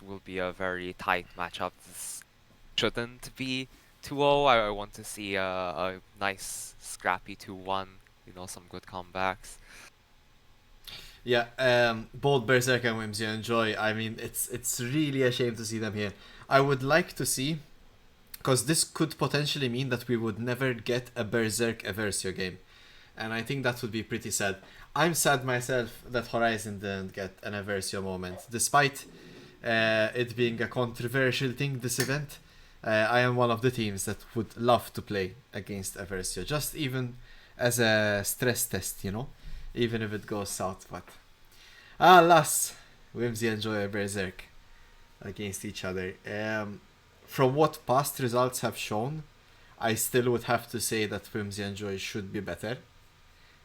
will be a very tight matchup. This shouldn't be 2-0. I want to see a nice scrappy 2-1. Some good comebacks. Yeah, both Berserk and Whimsy&Joy. I mean, it's really a shame to see them here. I would like to see, because this could potentially mean that we would never get a Berserk Eversio game, and I think that would be pretty sad. I'm sad myself that Horizon didn't get an Eversio moment, despite it being a controversial thing this event. I am one of the teams that would love to play against Eversio, just even as a stress test, even if it goes south. But alas, Whimsy&Joy Berserk against each other. From what past results have shown, I still would have to say that Whimsy&Joy should be better.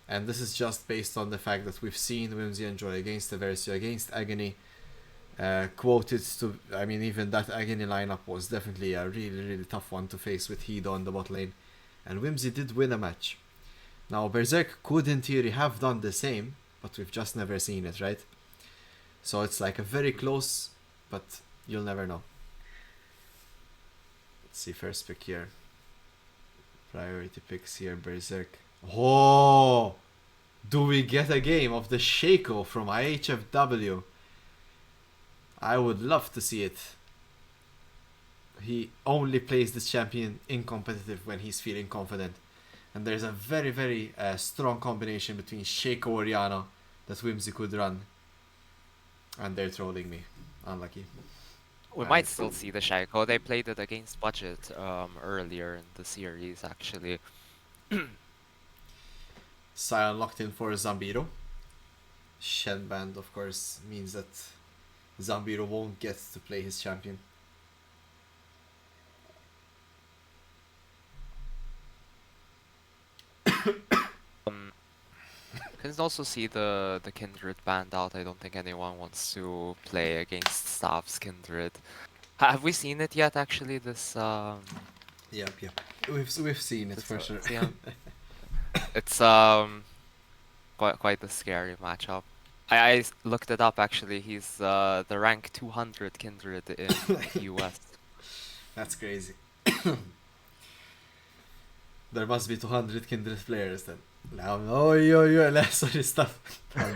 And this is just based on the fact that we've seen Whimsy&Joy against Eversio, against Agony, quoted to. I mean, even that Agony lineup was definitely a really, really tough one to face with Hedo on the bot lane. And Whimsy did win a match. Now, Berserk could in theory have done the same, but we've just never seen it, right? So it's like a very close, but you'll never know. Let's see, first pick here. Priority picks here, Berserk. Oh! Do we get a game of the Shaco from IHFW? I would love to see it. He only plays this champion in competitive when he's feeling confident. And there's a very, very strong combination between Shaco Oriana that Whimsy could run. And they're trolling me. Unlucky. We might still see the Shaco. They played it against Budget earlier in the series, actually. Sion locked in for Zambiro. Shen band, of course, means that Zambiro won't get to play his champion. Can also see the Kindred banned out. I don't think anyone wants to play against Stav's Kindred. Have we seen it yet? Actually, this Yep. We've seen it for sure. It's quite a scary matchup. I looked it up actually. He's the rank 200 Kindred in the US. That's crazy. There must be 200 Kindred players then. Sorry, stuff. I'm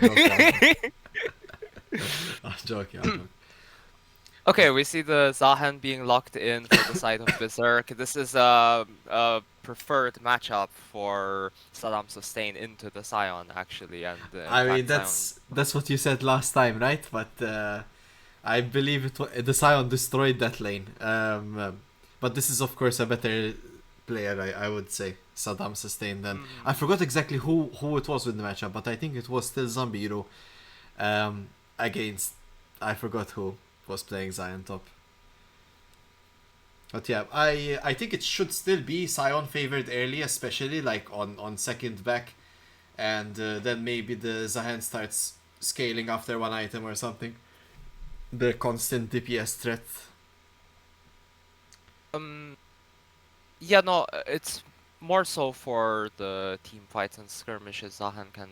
joking. Okay, we see the Zahan being locked in for the side of Berserk. This is a preferred matchup for Saddam Sustain into the Sion, actually. And I mean, that's what you said last time, right? But I believe the Sion destroyed that lane. But this is, of course, a better player, I would say. Saddam Sustain then. I forgot exactly who it was with the matchup, but I think it was still Zambiro against... I forgot who was playing Zion top. But yeah, I think it should still be Sion favored early, especially like on second back, and then maybe the Zahan starts scaling after one item or something. The constant DPS threat. Yeah, no, it's more so for the team fights and skirmishes. Zahan can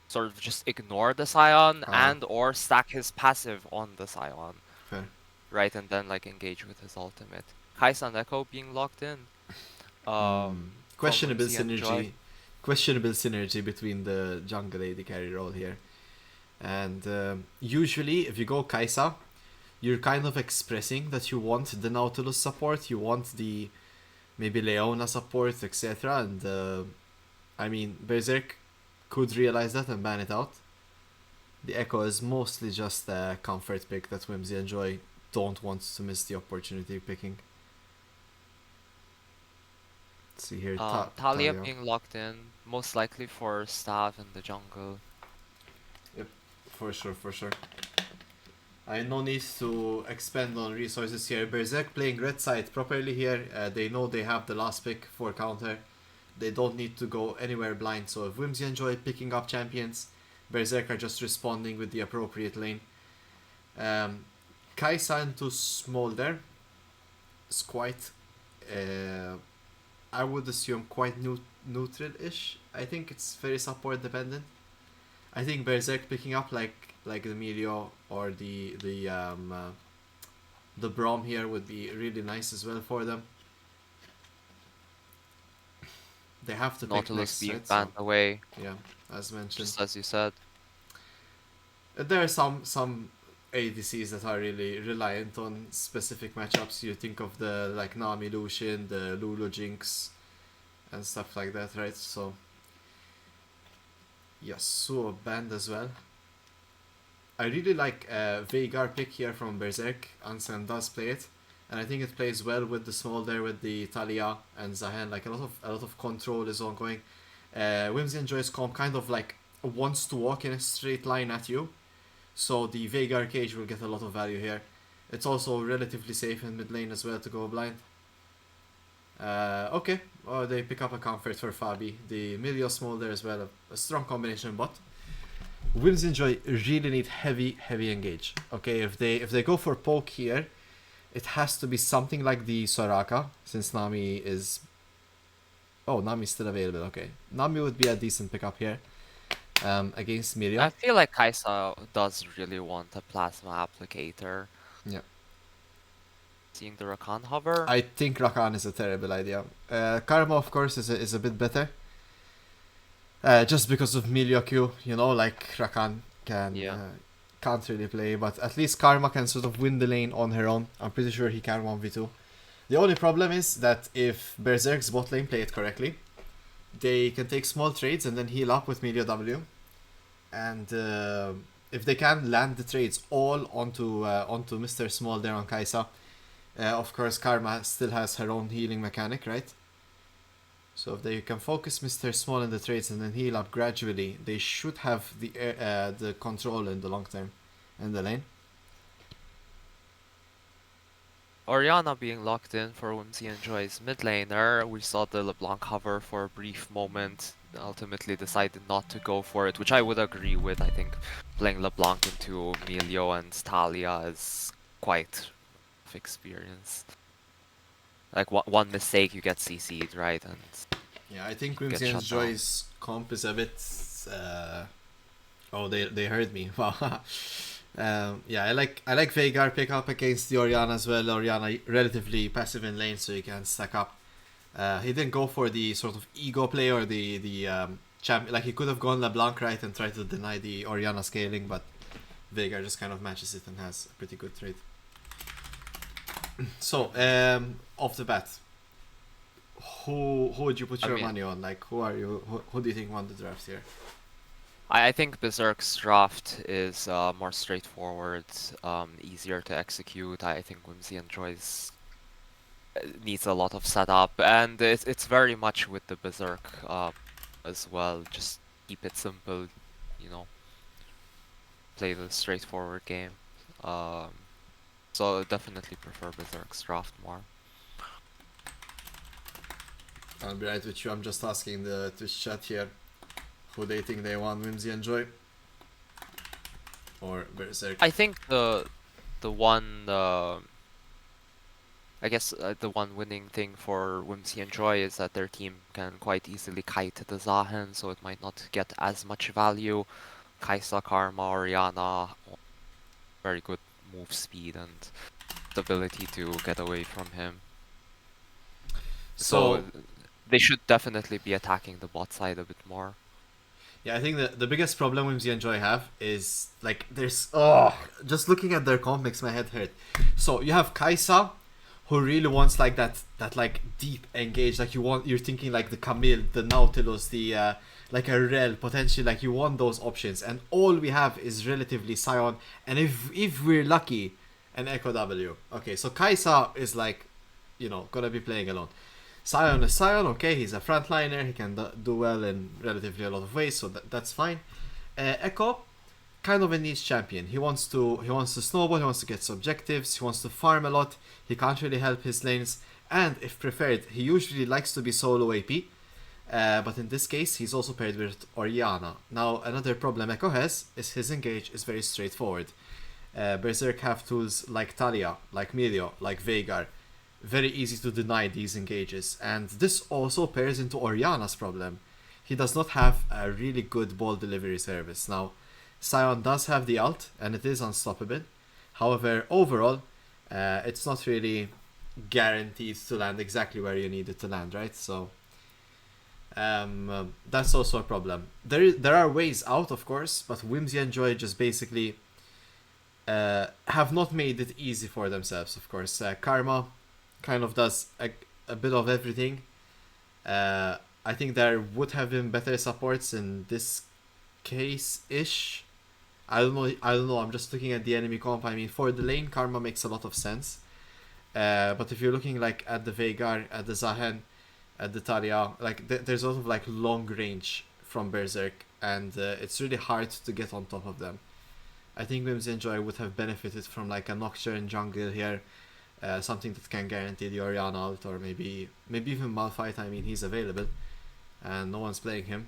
sort of just ignore the Sion and or stack his passive on the Sion. Fair. Right, and then like engage with his ultimate. Kaisa and Echo being locked in. Questionable synergy. Questionable synergy between the jungle AD carry role here. And usually, if you go Kaisa, you're kind of expressing that you want the Nautilus support, you want the maybe Leona support, etc. And I mean, Berserk could realize that and ban it out. The Echo is mostly just a comfort pick that Whimsy&Joy don't want to miss the opportunity picking. Let's see here. Talia being locked in, most likely for Stav in the jungle. Yep, for sure. I no need to expand on resources here. Berserk playing red side properly here. They know they have the last pick for counter. They don't need to go anywhere blind. So if Whimsy&Joy picking up champions, Berserk are just responding with the appropriate lane. Kaisa into Smolder is quite, I would assume, quite neutral-ish. I think it's very support dependent. I think Berserk picking up like like the Melio or the Brom here would be really nice as well for them. They have to pick Nautilus next, being right? So banned away, yeah, as mentioned. just as you said. There are some ADCs that are really reliant on specific matchups. You think of the like Nami Lucian, the Lulu Jinx, and stuff like that, right? So Yasuo banned as well. I really like Veigar pick here from Berserk. Ansen does play it, and I think it plays well with the Smolder, with the Talia and Zahen. Like a lot of control is ongoing. Whimsy&Joy's comp kind of like wants to walk in a straight line at you, so the Veigar cage will get a lot of value here. It's also relatively safe in mid lane as well to go blind. Okay, they pick up a comfort for Fabi. The Milio Smolder as well, a strong combination, but Whimsy&Joy really need heavy engage. Okay, if they go for poke here, it has to be something like the Soraka, since Nami is. Oh, Nami's still available. Okay, Nami would be a decent pickup here, against Mirio. I feel like Kaisa does really want a plasma applicator. Yeah, Seeing the Rakan hover. I think Rakan is a terrible idea. Karma, of course, is a bit better. Just because of Mirio Q, like Rakan can't really play, but at least Karma can sort of win the lane on her own. I'm pretty sure he can 1v2. The only problem is that if Berserk's bot lane play it correctly, they can take small trades and then heal up with Mirio W. And if they can land the trades all onto Mr. Small there on Kaisa, of course Karma still has her own healing mechanic, right? So if they can focus Mr. Small in the trades and then heal up gradually, they should have the control in the long term in the lane. Orianna being locked in for Whimsy&Joy's mid laner. We saw the LeBlanc hover for a brief moment. Ultimately decided not to go for it, which I would agree with. I think playing LeBlanc into Melio and Talia is quite of experience. Like one mistake, you get CC'd, right? And yeah, I think get shut Whimsy&Joy's comp is a bit. Oh, they heard me. Wow. Yeah, I like Veigar pick up against the Orianna as well. Orianna relatively passive in lane, so you can stack up. He didn't go for the sort of ego play or the champ. Like he could have gone LeBlanc right and tried to deny the Orianna scaling, but Veigar just kind of matches it and has a pretty good trade. So off the bat, who would you put your money on? Like who are you? Who do you think won the draft here? I think Berserk's draft is more straightforward, easier to execute. I think Whimsy&Joy's needs a lot of setup, and it's very much with the Berserk as well. Just keep it simple, play the straightforward game. So definitely prefer Berserk's draft more. I'll be right with you. I'm just asking the Twitch chat here who they think they won, Whimsy&Joy or Berserk. I think the one I guess the one winning thing for Whimsy&Joy is that their team can quite easily kite the Zahen, so it might not get as much value. Kaisa, Karma, Orianna, very good move speed and the ability to get away from him. So they should definitely be attacking the bot side a bit more. Yeah, I think the biggest problem Whimsy&Joy have is like there's just looking at their comp makes my head hurt. So you have Kaisa, who really wants like that like deep engage, like you're thinking like the Camille, the Nautilus, the like a Rel, potentially like you want those options, and all we have is relatively Sion, and if we're lucky, an Echo W. Okay, so Kaisa is like, gonna be playing alone. Sion is Sion, okay, he's a frontliner, he can do well in relatively a lot of ways, so that's fine. Echo, kind of a niche champion. He wants to snowball, he wants to get objectives, he wants to farm a lot, he can't really help his lanes, and if preferred, he usually likes to be solo AP, but in this case, he's also paired with Orianna. Now, another problem Echo has is his engage is very straightforward. Berserk have tools like Talia, like Melio, like Veigar. Very easy to deny these engages, and this also pairs into Orianna's problem. He does not have a really good ball delivery service. Now, Sion does have the ult, and it is unstoppable. However, overall, it's not really guaranteed to land exactly where you need it to land, right? So that's also a problem. There are ways out, of course, but Whimsy and Joy just basically have not made it easy for themselves, of course. Karma kind of does a bit of everything. I think there would have been better supports in this case-ish. I don't know. I don't know. I'm just looking at the enemy comp. I mean, for the lane, Karma makes a lot of sense. But if you're looking like at the Veigar, at the Zahen, at the Talia, like there's a lot of like long range from Berserk, and it's really hard to get on top of them. I think Whimsy&Joy would have benefited from like a Nocturne jungle here, something that can guarantee the Orianna ult, or maybe even Malphite. I mean, he's available, and no one's playing him.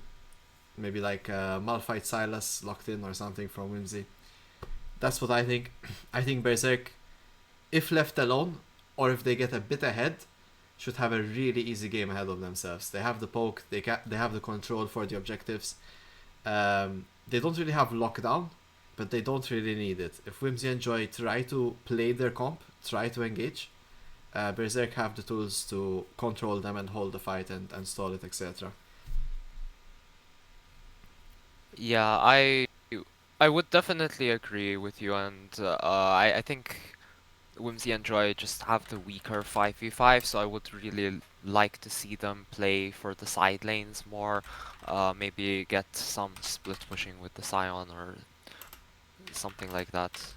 Maybe like Malphite Silas locked in or something from Whimsy. That's what I think. I think Berserk, if left alone, or if they get a bit ahead, should have a really easy game ahead of themselves. They have the poke, they have the control for the objectives. They don't really have lockdown, but they don't really need it. If Whimsy&Joy try to play their comp, try to engage, Berserk have the tools to control them and hold the fight and stall it, etc. Yeah, I would definitely agree with you, and I think Whimsy and Joy just have the weaker 5v5, so I would really like to see them play for the side lanes more. Maybe get some split pushing with the Scion or something like that.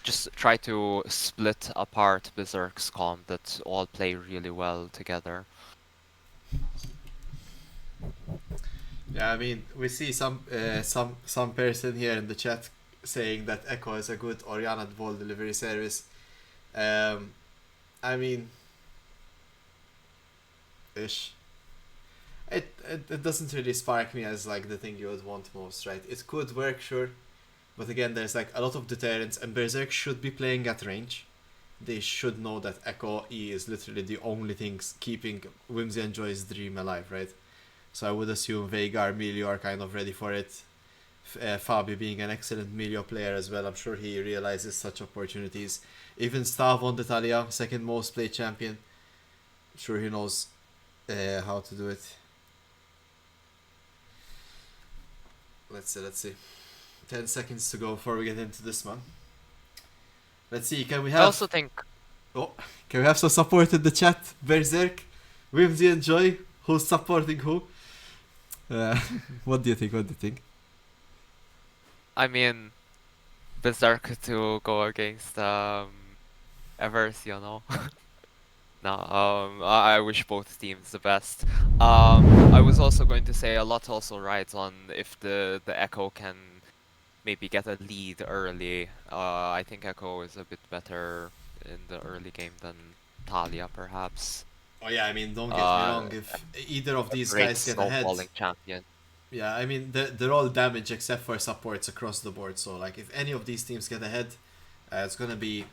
Just try to split apart Berserk's comp that all play really well together. Yeah, I mean, we see some person here in the chat saying that Echo is a good Orianna Vol delivery service. Um, I mean, ish. It doesn't really spark me as like the thing you would want most, right? It could work, sure, but again, there's like a lot of deterrence, and Berserk should be playing at range. They should know that Echo E is literally the only thing keeping Whimsy&Joy's dream alive, right? So I would assume Veigar, Melio are kind of ready for it. Fabi being an excellent Melio player as well, I'm sure he realizes such opportunities. Even Stav on the Talia, second most played champion. I'm sure he knows how to do it. Let's see. 10 seconds to go before we get into this one. Let's see, can we I have... also think Oh, can we have some support in the chat? Berserk, Whimsy&Joy, who's supporting who? What do you think? What do you think? I mean Berserk to go against Evers, you know. No, I wish both teams the best. I was also going to say a lot also rides on if the Echo can maybe get a lead early. I think Echo is a bit better in the early game than Talia, perhaps. Oh yeah, I mean, don't get me wrong. A If either of these great guys get ahead, snowballing champion. yeah, I mean, they're all damage except for supports across the board. So like, if any of these teams get ahead, it's gonna be,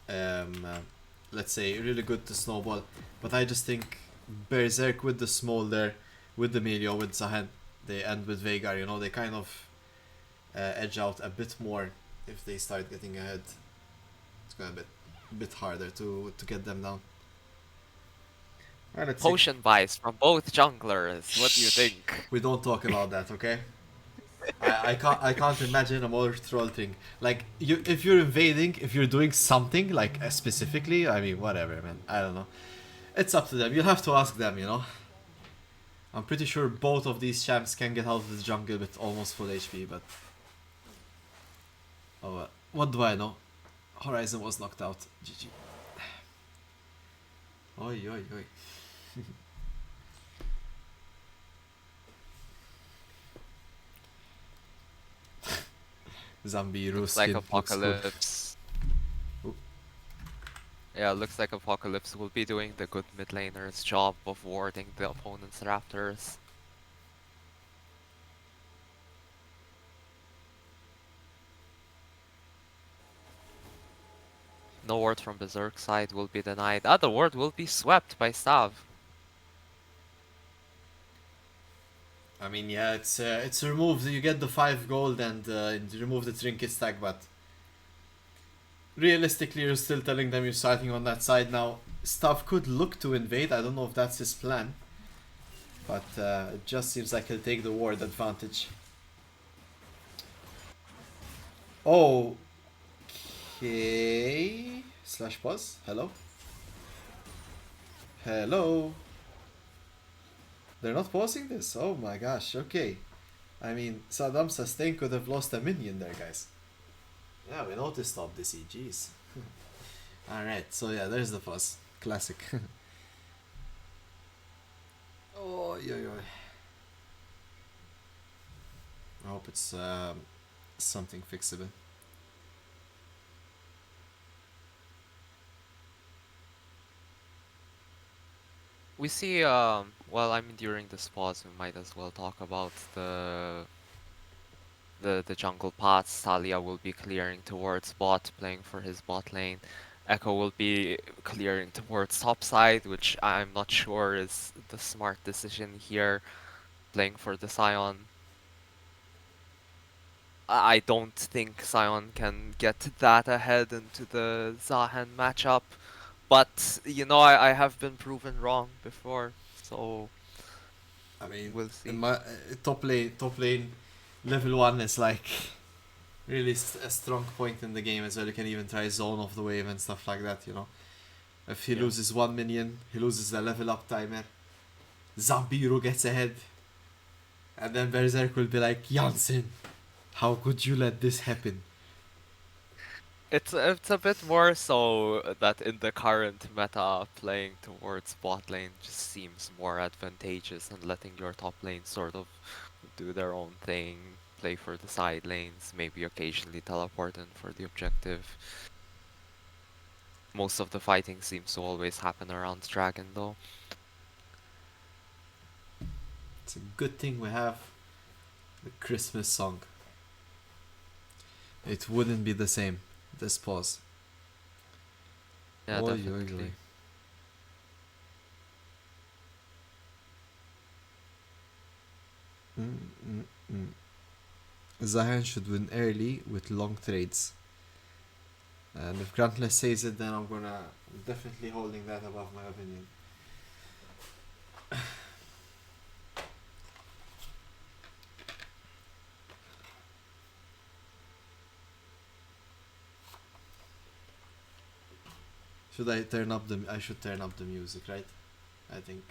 let's say, really good to snowball. But I just think Berserk with the Smolder, with the Melio, with Zahen, they and with Veigar, you know, they kind of edge out a bit more if they start getting ahead. It's gonna be a bit harder to get them down. Alright, let's see. Potion buys from both junglers. What do you think? We don't talk about that, okay? I can't imagine a more troll thing. Like you, if you're invading, if you're doing something like specifically, I mean, whatever, man. I don't know. It's up to them. You'll have to ask them, you know. I'm pretty sure both of these champs can get out of the jungle with almost full HP, but oh, what do I know? Horizon was knocked out. GG. Oi, oi, oi. Zombie Looks Ruskin like Apocalypse. Yeah, looks like Apocalypse will be doing the good mid laner's job of warding the opponent's raptors. No ward from Berserk side will be denied. Other ward will be swept by Stav. I mean, yeah, it's removed. You get the 5 gold and remove the trinket stack, but realistically, you're still telling them you're starting on that side now. Stav could look to invade. I don't know if that's his plan, but it just seems like he'll take the ward advantage. Oh, okay. Slash pause. Hello. Hello. They're not pausing this. Oh my gosh. Okay. I mean, Saddam Sustain could have lost a minion there, guys. Yeah, we noticed of this EGs. Alright, so yeah, there's the pause. Classic. Oh, yo, yo. I hope it's something fixable. We see, well, I mean, during this pause, we might as well talk about the jungle paths. Talia will be clearing towards bot, playing for his bot lane. Echo will be clearing towards top side, which I'm not sure is the smart decision here, playing for the Sion. I don't think Sion can get that ahead into the Zahan matchup, but you know, I have been proven wrong before, so I mean, we'll in see. my top lane, level 1 is like really a strong point in the game as well. You can even try zone off the wave and stuff like that, you know. If he Yeah. loses 1 minion, he loses the level up timer. Zambiru gets ahead. And then Berserk will be like, Jansen, how could you let this happen? It's a bit more so that in the current meta, playing towards bot lane just seems more advantageous and letting your top lane sort of do their own thing, play for the side lanes, maybe occasionally teleport in for the objective. Most of the fighting seems to always happen around Dragon though. It's a good thing we have the Christmas song. It wouldn't be the same. This pause. Yeah, Oy, oy, oy. definitely. Zahan should win early with long trades. And if Grantless says it, then I'm definitely holding that above my opinion. Should I turn up the? I should turn up the music, right? I think.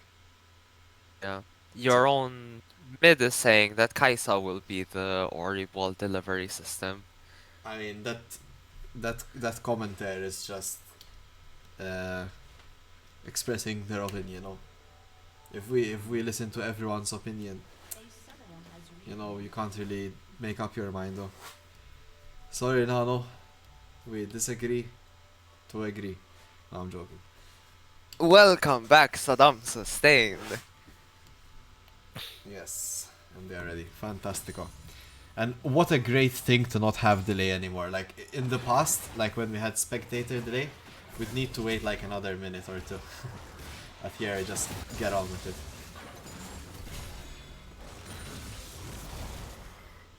Yeah. Your own mid is saying that Kaisa will be the Ori ball delivery system. I mean that comment there is just uh, expressing their opinion. You know, if we listen to everyone's opinion, you know, you can't really make up your mind though. Sorry, Nano. We disagree to agree. No, I'm joking. Welcome back, Saddam Sustained. Yes, and they are ready. Fantastico. And what a great thing to not have delay anymore. Like in the past, like when we had spectator delay, we'd need to wait like another minute or two. But here, just get on with it.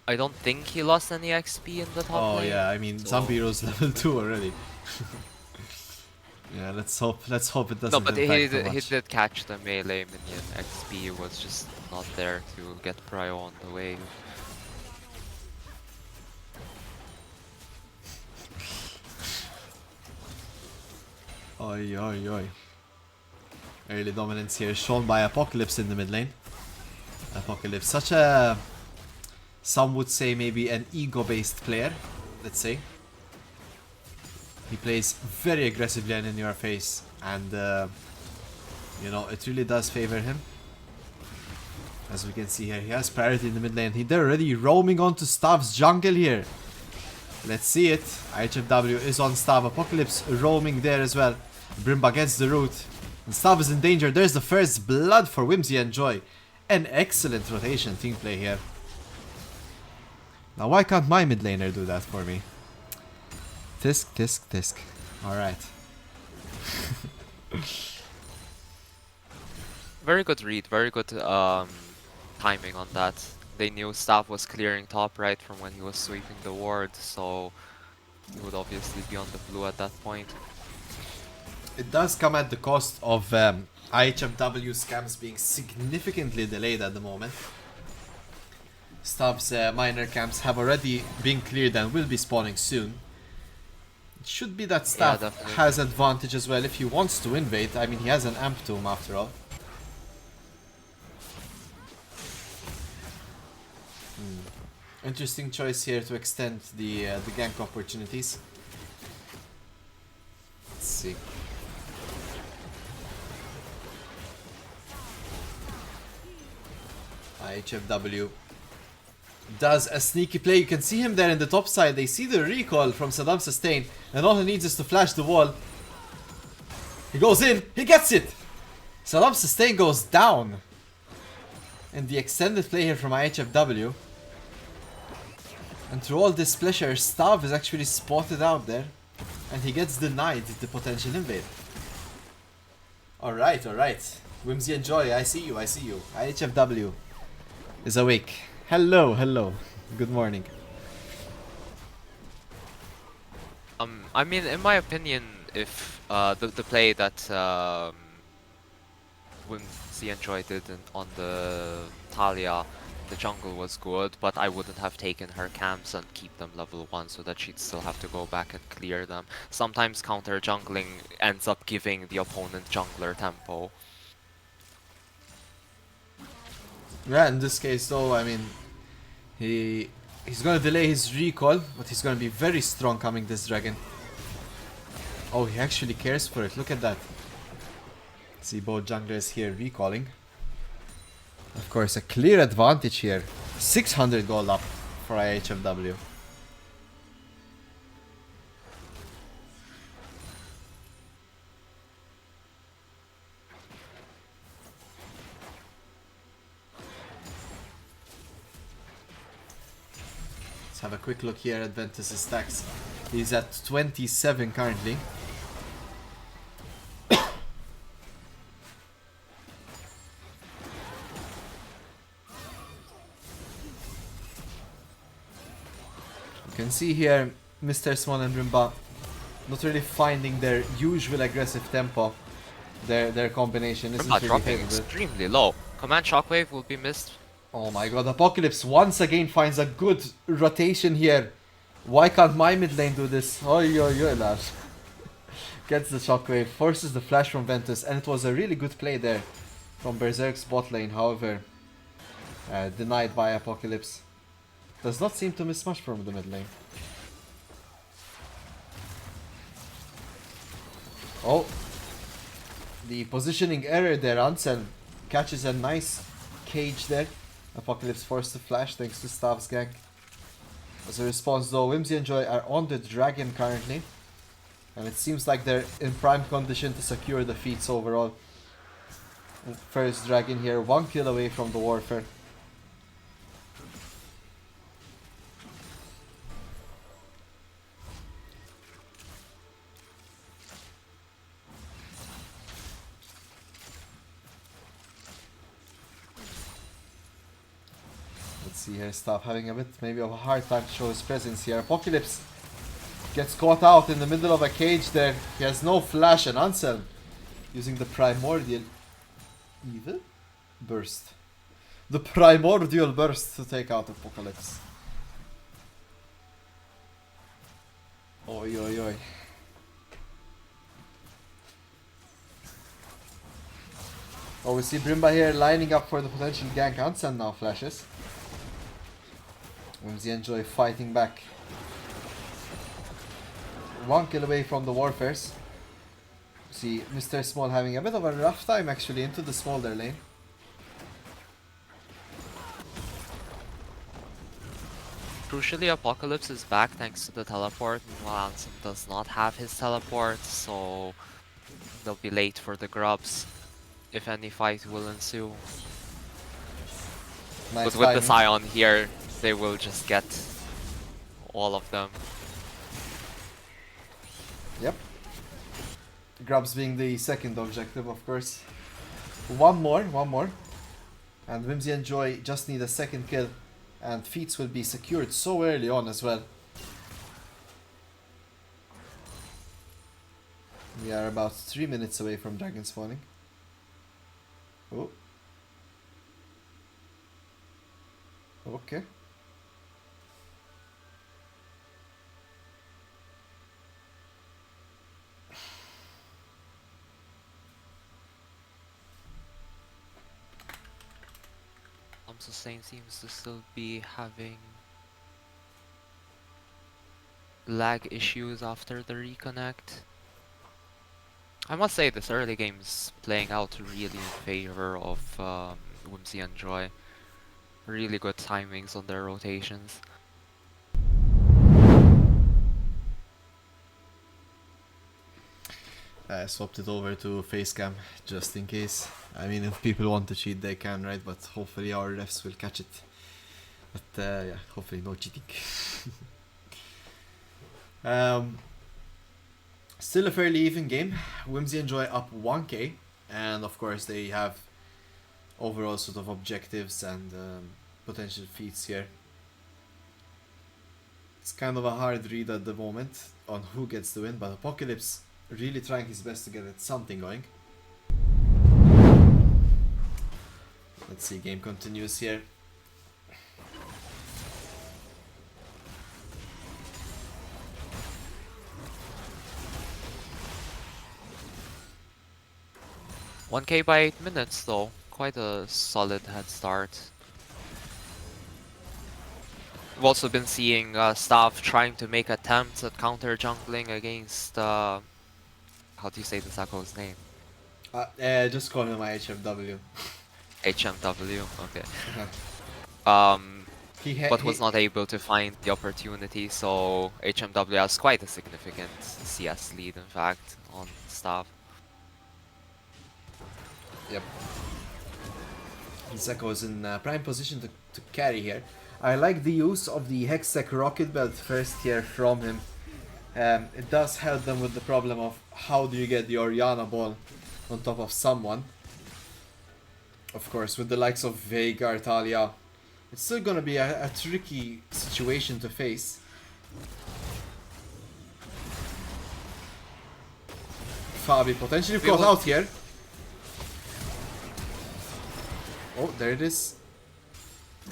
I don't think he lost any XP in the top Oh lane. yeah, I mean, So... Zambiro's level 2 already. Yeah, let's hope it No, doesn't but impact too he much. did catch the melee minion. XP was just not there to get prio on the wave. Oi, oi, oi. Early dominance here shown by Apocalypse in the mid lane. Apocalypse, such a... Some would say maybe an ego-based player, let's say. He plays very aggressively and in your face, and you know, it really does favor him. As we can see here, he has priority in the mid lane. They're already roaming onto Stav's jungle here. Let's see it. IHFW is on Stav. Apocalypse roaming there as well. Brimba gets the root. And Stav is in danger. There's the first blood for Whimsy&Joy. An excellent rotation team play here. Now why can't my mid laner do that for me? Tisk, tisk, tisk. Alright. Very good read, very good timing on that. They knew Stav was clearing top right from when he was sweeping the ward, so he would obviously be on the blue at that point. It does come at the cost of IHFW scams being significantly delayed at the moment. Stav's minor camps have already been cleared and will be spawning soon. It should be that Stav has advantage as well if he wants to invade. I mean, he has an amp to him after all. Interesting choice here to extend the gank opportunities. Let's see. IHFW does a sneaky play. You can see him there in the top side. They see the recall from Saddam Sustain, and all he needs is to flash the wall. He goes in, he gets it! Saddam Sustain goes down. And the extended play here from IHFW. And through all this pressure, Stav is actually spotted out there. And he gets denied the potential invade. Alright, alright. Whimsy&Joy, I see you, I see you. IHFW is awake. Hello, hello. Good morning. I mean, in my opinion, if the play that Whimsy&Joy did on the Talia in the jungle was good, but I wouldn't have taken her camps and keep them level 1 so that she'd still have to go back and clear them. Sometimes counter jungling ends up giving the opponent jungler tempo. Yeah, in this case though, I mean, he's gonna delay his recall, but he's gonna be very strong coming this dragon. Oh, he actually cares for it, look at that. See both junglers here recalling. Of course, a clear advantage here. 600 gold up for IHFW. Let's have a quick look here at Ventus' stacks. He's at 27 currently. You can see here Mr. Small and Rimba not really finding their usual aggressive tempo. Their combination isn't really dropping extremely low. Command Shockwave will be missed. Oh my god, Apocalypse once again finds a good rotation here. Why can't my mid lane do this? Oh, yo, lad. Gets the Shockwave, forces the flash from Ventus, and it was a really good play there from Berserk's bot lane, however, denied by Apocalypse. Does not seem to miss much from the mid lane. Oh, the positioning error there. Ansel catches a nice cage there. Apocalypse forced to flash thanks to Stav's gank. As a response though, Whimsy&Joy are on the dragon currently. And it seems like they're in prime condition to secure the feats overall. First dragon here, 1 kill away from the warfare. See here, Stav having a bit maybe of a hard time to show his presence here. Apocalypse gets caught out in the middle of a cage there. He has no flash, and Ansel using the primordial evil burst. The primordial burst to take out Apocalypse. Oi, oi, oi. Oh, we see Brimba here lining up for the potential gank. Ansel now flashes. Whimsy&Joy fighting back. 1 kill away from the warfares. See Mr. Small having a bit of a rough time actually into the smolder lane. Crucially, Apocalypse is back thanks to the teleport, meanwhile Ansem does not have his teleport, so they'll be late for the grubs if any fight will ensue. Nice but with the Scion here, they will just get all of them. Yep. Grubs being the second objective, of course. One more. And Whimsy&Joy just need a second kill, and feats will be secured so early on as well. We are about 3 minutes away from dragon spawning. Oh. Okay. Sustain seems to still be having lag issues after the reconnect. I must say this early game is playing out really in favor of Whimsy&Joy. Really good timings on their rotations. I swapped it over to facecam just in case. I mean, if people want to cheat, they can, right? But hopefully our refs will catch it. But yeah, hopefully no cheating. Still a fairly even game. Whimsy&Joy up 1k, and of course they have overall sort of objectives and potential feats here. It's kind of a hard read at the moment on who gets the win, but Apocalypse really trying his best to get something going. Let's see, game continues here. $1K by 8 minutes though, quite a solid head start. We've also been seeing staff trying to make attempts at counter jungling against how do you say this Echo's name? Just call him my HMW. HMW, okay. Uh-huh. But was not able to find the opportunity, so HMW has quite a significant CS lead, in fact, on staff. Yep. Echo is in prime position to carry here. I like the use of the Hextech Rocket Belt first here from him. It does help them with the problem of how do you get the Orianna ball on top of someone. Of course, with the likes of Veigar, Talia, it's still gonna be a tricky situation to face. Fabi potentially caught out here. Oh, there it is.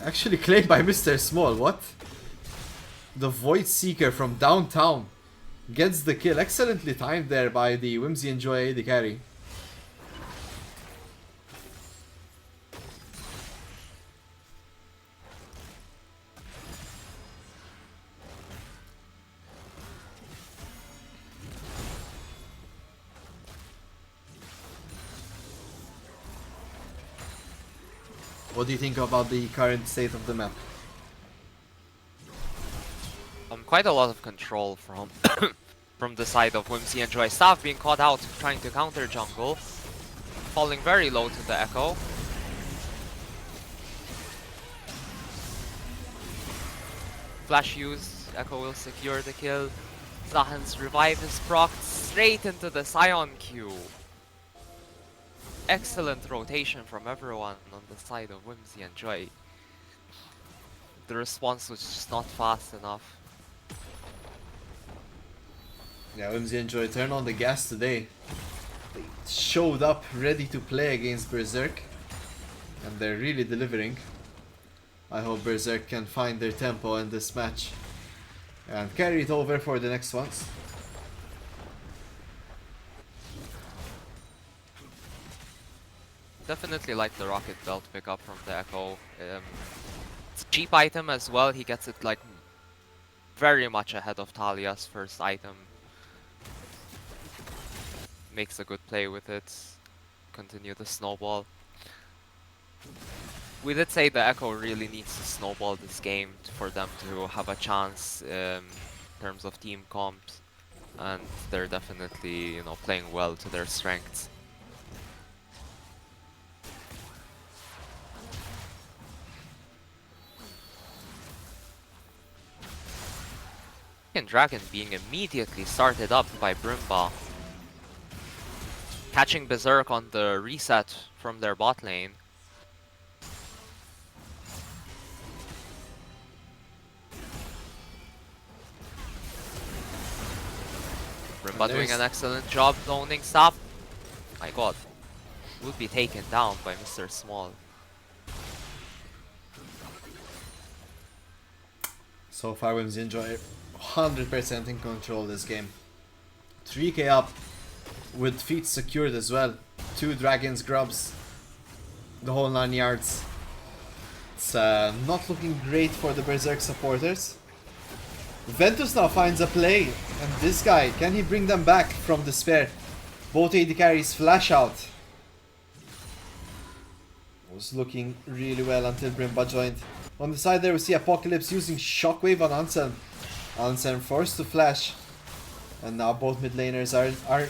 Actually claimed by Mr. Small, what? The Void Seeker from downtown gets the kill. Excellently timed there by the Whimsy&Joy AD carry. What do you think about the current state of the map? Quite a lot of control from from the side of Whimsy&Joy. Staff being caught out trying to counter jungle, falling very low to the Echo. Flash used, Echo will secure the kill. Zahan's revive is procced straight into the Scion Q. Excellent rotation from everyone on the side of Whimsy&Joy. The response was just not fast enough. Yeah, Whimsy&Joy turn on the gas today. They showed up ready to play against Berserk, and they're really delivering. I hope Berserk can find their tempo in this match and carry it over for the next ones. Definitely like the Rocket Belt pickup from the Echo. It's a cheap item as well. He gets it like very much ahead of Talia's first item. Makes a good play with it. Continue the snowball. We did say the Echo really needs to snowball this game for them to have a chance in terms of team comps, and they're definitely, you know, playing well to their strengths. And Dragon being immediately started up by Brimba. Catching Berserk on the reset from their bot lane. Rimba doing an excellent job zoning staff. My god. Would be taken down by Mr. Small. So far, Whimsy&Joy 100% in control this game. 3k up with feet secured as well. 2 dragons, grubs, the whole 9 yards. It's not looking great for the Berserk supporters. Ventus now finds a play, and this guy, can he bring them back from despair? Both AD carries flash out. Was looking really well until Brimba joined. On the side there we see Apocalypse using Shockwave on Anselm. Anselm forced to flash. And now both mid laners are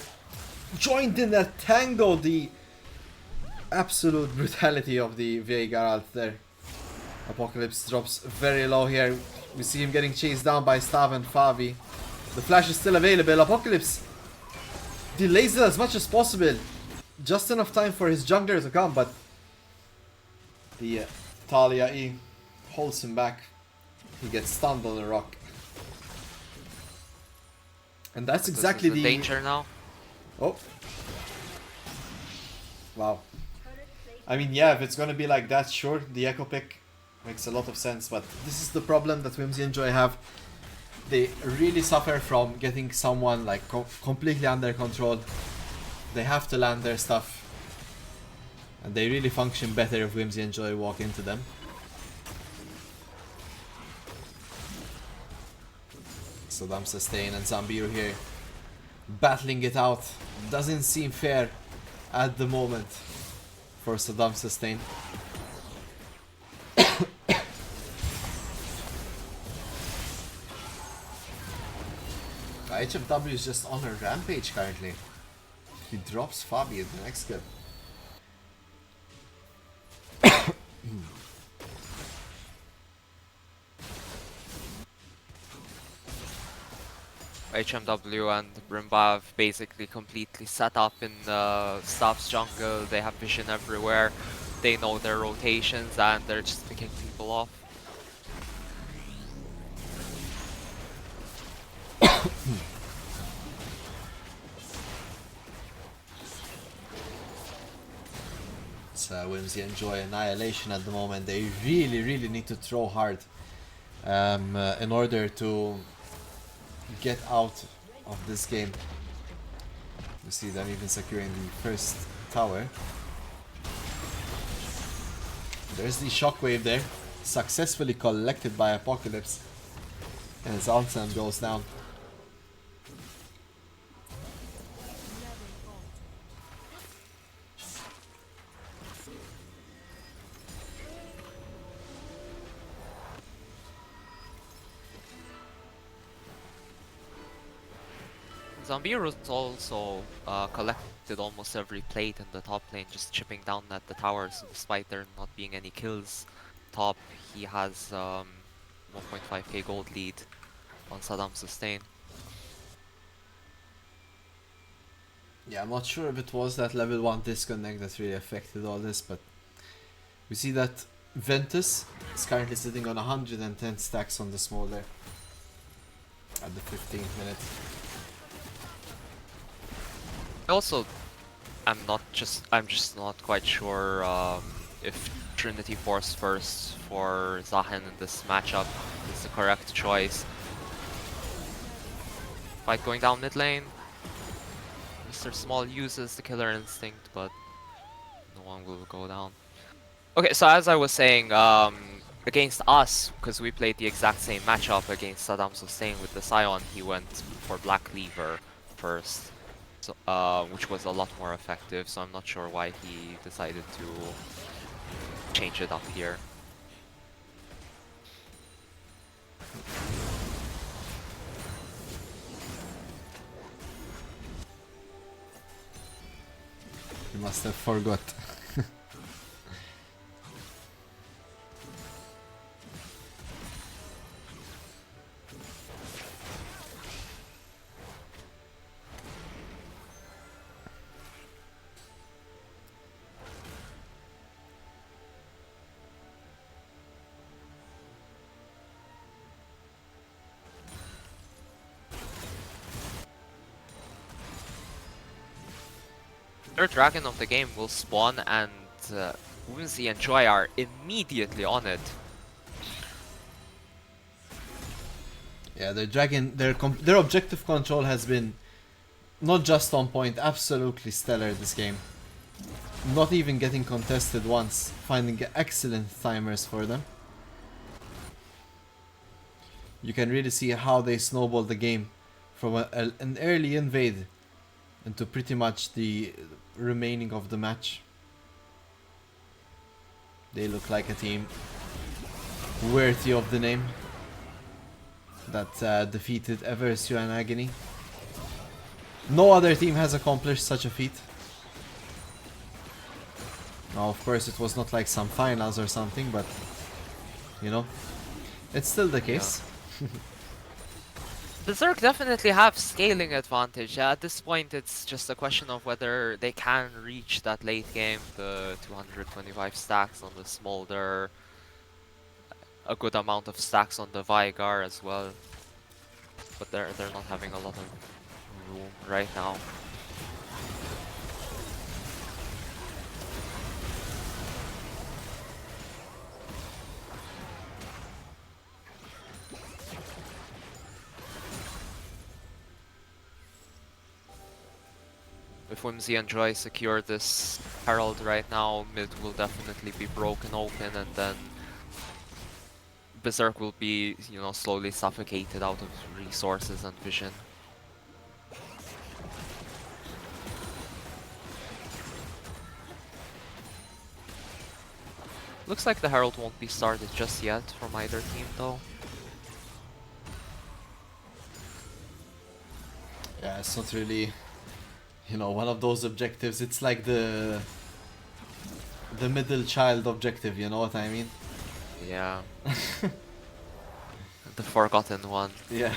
joined in a tango. The absolute brutality of the Veigar ult there. Apocalypse drops very low here. We see him getting chased down by Stav and Favi. The flash is still available. Apocalypse delays it as much as possible. Just enough time for his jungler to come, but the Talia E holds him back. He gets stunned on a rock. And that's exactly the danger now. Oh. Wow. I mean, yeah, if it's gonna be like that, sure, the echo pick makes a lot of sense, but this is the problem that Whimsy&Joy have. They really suffer from getting someone like completely under control. They have to land their stuff. And they really function better if Whimsy&Joy walk into them. Saddam Sustain and Zambiru here battling it out. Doesn't seem fair at the moment for Saddam Sustain. HFW is just on a rampage currently. He drops Fabi in the next kill. HMW and Brimba have basically completely set up in the Staff's jungle. They have vision everywhere. They know their rotations and they're just picking people off. It's Whimsy&Joy annihilation at the moment. They really need to throw hard in order to get out of this game. You see them even securing the first tower. There's the shockwave there, successfully collected by Apocalypse, and his Anselm goes down. Zambiru's also collected almost every plate in the top lane, just chipping down at the towers, despite there not being any kills. Top, he has 1.5k gold lead on Saddam Sustain. Yeah, I'm not sure if it was that level 1 disconnect that really affected all this, but we see that Ventus is currently sitting on 110 stacks on the smolder at the 15th minute. Also, I'm just not quite sure if Trinity Force first for Zahen in this matchup is the correct choice. Fight going down mid lane. Mr. Small uses the killer instinct, but no one will go down. Okay, so as I was saying, against us, because we played the exact same matchup against Saddam Sustain with the Scion, he went for Black Cleaver first. So, which was a lot more effective, so I'm not sure why he decided to change it up here. You must have forgot. third dragon of the game will spawn, and Whimsy&Joy are immediately on it. Yeah, their dragon, their objective control has been not just on point, absolutely stellar this game. Not even getting contested once, finding excellent timers for them. You can really see how they snowballed the game from an early invade into pretty much the remaining of the match. They look like a team worthy of the name that defeated Eversio and Agony. No other team has accomplished such a feat. Now, of course, it was not like some finals or something, but you know, it's still the case. Yeah. Berserk definitely have scaling advantage. At this point, it's just a question of whether they can reach that late game, the 225 stacks on the Smolder, a good amount of stacks on the Vigar as well. But they're not having a lot of room right now. If Whimsy&Joy secure this Herald right now, mid will definitely be broken open, and then Berserk will be, you know, slowly suffocated out of resources and vision. Looks like the Herald won't be started just yet from either team though. Yeah, it's not really, you know, one of those objectives. It's like the middle child objective, you know what I mean? Yeah. The forgotten one. Yeah.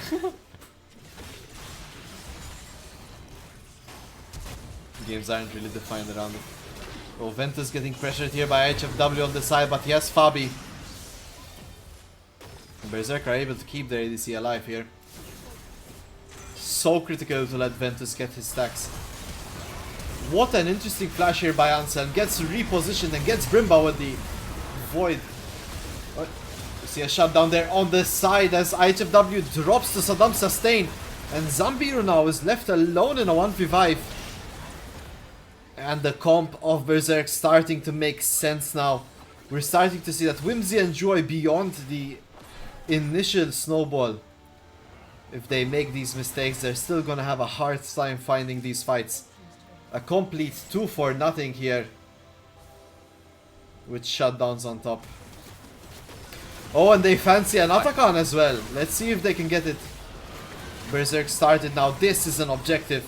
Games aren't really defined around it. Oh, Ventus getting pressured here by HFW on the side, but he has Fabi. Berserk are able to keep their ADC alive here. So critical to let Ventus get his stacks. What an interesting flash here by Anselm. Gets repositioned and gets Brimba with the Void. Oh, you see a shutdown there on the side as HFW drops to Saddam Sustain. And Zambiru now is left alone in a 1v5. And the comp of Berserk starting to make sense now. We're starting to see that Whimsy&Joy beyond the initial snowball. If they make these mistakes, they're still gonna have a hard time finding these fights. A complete 2-for-0 here. With shutdowns on top. Oh, and they fancy an Atakan as well. Let's see if they can get it. Berserk started now. This is an objective.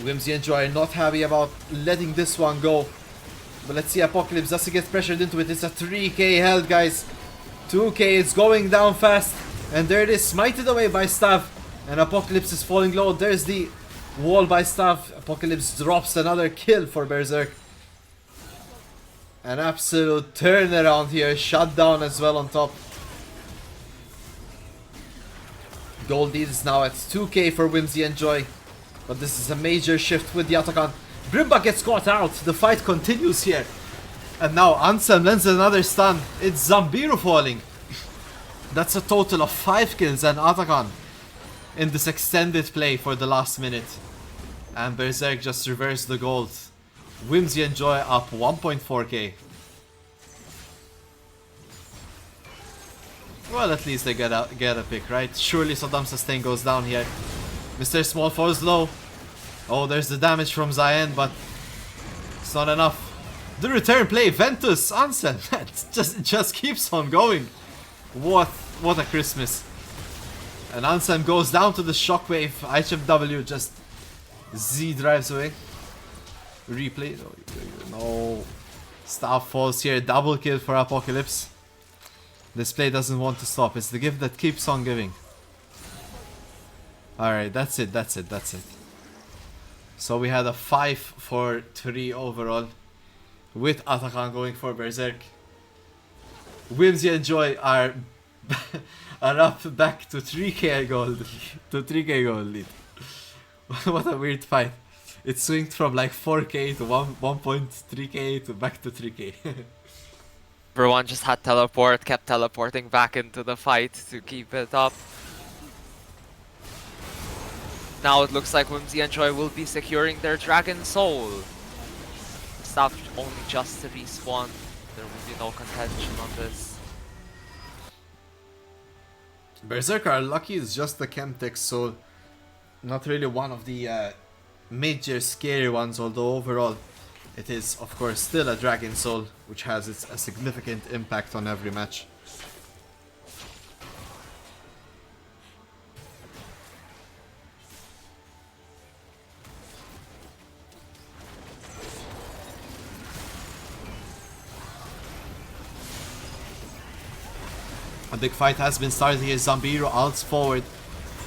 Whimsy&Joy are not happy about letting this one go. But let's see, Apocalypse does he get pressured into it. It's a 3k held, guys. 2k is going down fast. And there it is, smited away by Stav. And Apocalypse is falling low. There's the wall by Stav. Apocalypse drops another kill for Berserk. An absolute turnaround here. Shut down as well on top. Gold is now at 2k for Whimsy&Joy. But this is a major shift with the Atakan. Brimba gets caught out. The fight continues here. And now Ansem lands another stun. It's Zambiru falling. That's a total of 5 kills and Atakan in this extended play for the last minute. And Berserk just reversed the gold. Whimsy&Joy up 1.4k. Well, at least they get a pick, right? Surely Saddam Sustain goes down here. Mr. Small falls low. Oh, there's the damage from Zayn, but it's not enough. The return play, Ventus, Ansem. It just keeps on going. What a Christmas. And Ansem goes down to the shockwave. HFW just Z drives away. Replay. No. Staff falls here. Double kill for Apocalypse. This play doesn't want to stop. It's the gift that keeps on giving. Alright, that's it. So we had a 5-for-3 overall. With Atakan going for Berserk. Whimsy&Joy are up back to 3k gold. To 3k gold lead. What a weird fight. It swinged from like 4k to 1.3k to back to 3k. Everyone just had teleport, kept teleporting back into the fight to keep it up. Now it looks like Whimsy&Joy will be securing their Dragon Soul. Staff only just to respawn. There will be no contention on this. Berserk are lucky it's just the Chemtech Soul. Not really one of the major scary ones, although overall it is of course still a Dragon Soul, which has a significant impact on every match. A big fight has been started here. Zambiro ults forward.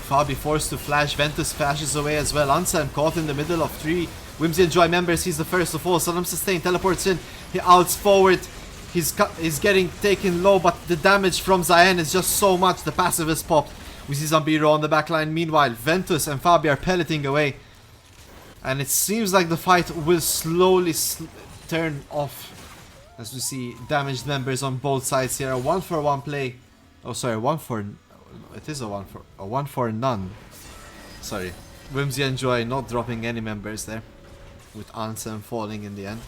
Fabi forced to flash. Ventus flashes away as well. Ansem caught in the middle of three Whimsy&Joy members. He's the first of all. Saddam Sustain teleports in. He ults forward. He's getting taken low, but the damage from Zayn is just so much. The passive is popped. We see Zambiro on the backline. Meanwhile, Ventus and Fabi are pelleting away. And it seems like the fight will slowly turn off. As we see damaged members on both sides here. A 1-for-1 play. Oh, sorry, it is a one for none. Sorry, Whimsy&Joy not dropping any members there, with Ansem falling in the end.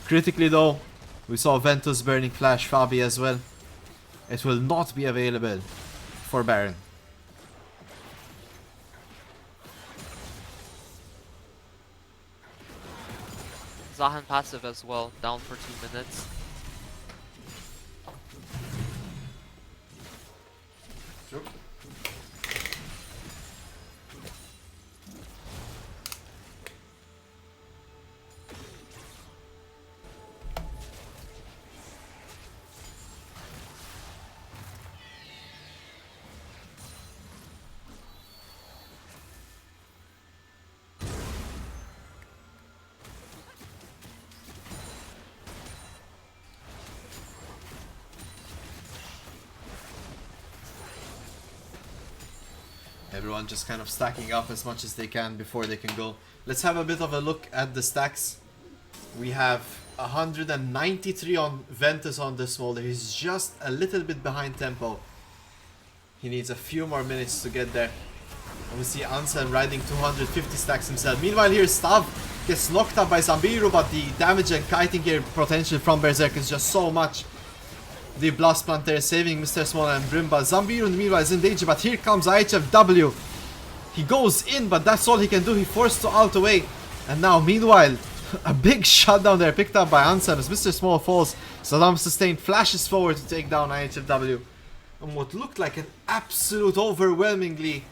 Critically though, we saw Ventus burning Flash Fabi as well. It will not be available for Baron. Zahan passive as well, down for 2 minutes. Sure. Everyone just kind of stacking up as much as they can before they can go. Let's have a bit of a look at the stacks. We have 193 on Ventus on this molder. He's just a little bit behind tempo. He needs a few more minutes to get there. And we see Ansem riding 250 stacks himself. Meanwhile here Stav gets knocked up by Zambiro, but the damage and kiting here potential from Berserk is just so much. The Blast Plant there saving Mr. Small and Brimba. Zambiro meanwhile is in danger, but here comes IHFW. He goes in, but that's all he can do. He forced to ult away. And now meanwhile, a big shutdown there picked up by Ansem as Mr. Small falls. Saddam Sustain flashes forward to take down IHFW. And what looked like an absolute overwhelmingly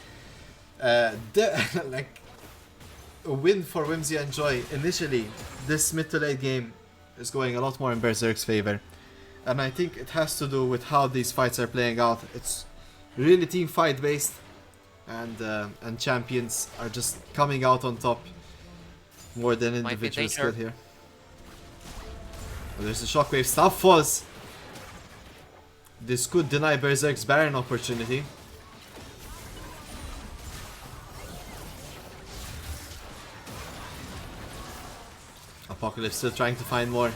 like a win for Whimsy&Joy. Initially, this mid to late game is going a lot more in Berserk's favor. And I think it has to do with how these fights are playing out. It's really team fight based, and champions are just coming out on top more than individual skill here. Oh, there's a shockwave. Stuff falls. This could deny Berserk's Baron opportunity. Apocalypse still trying to find more.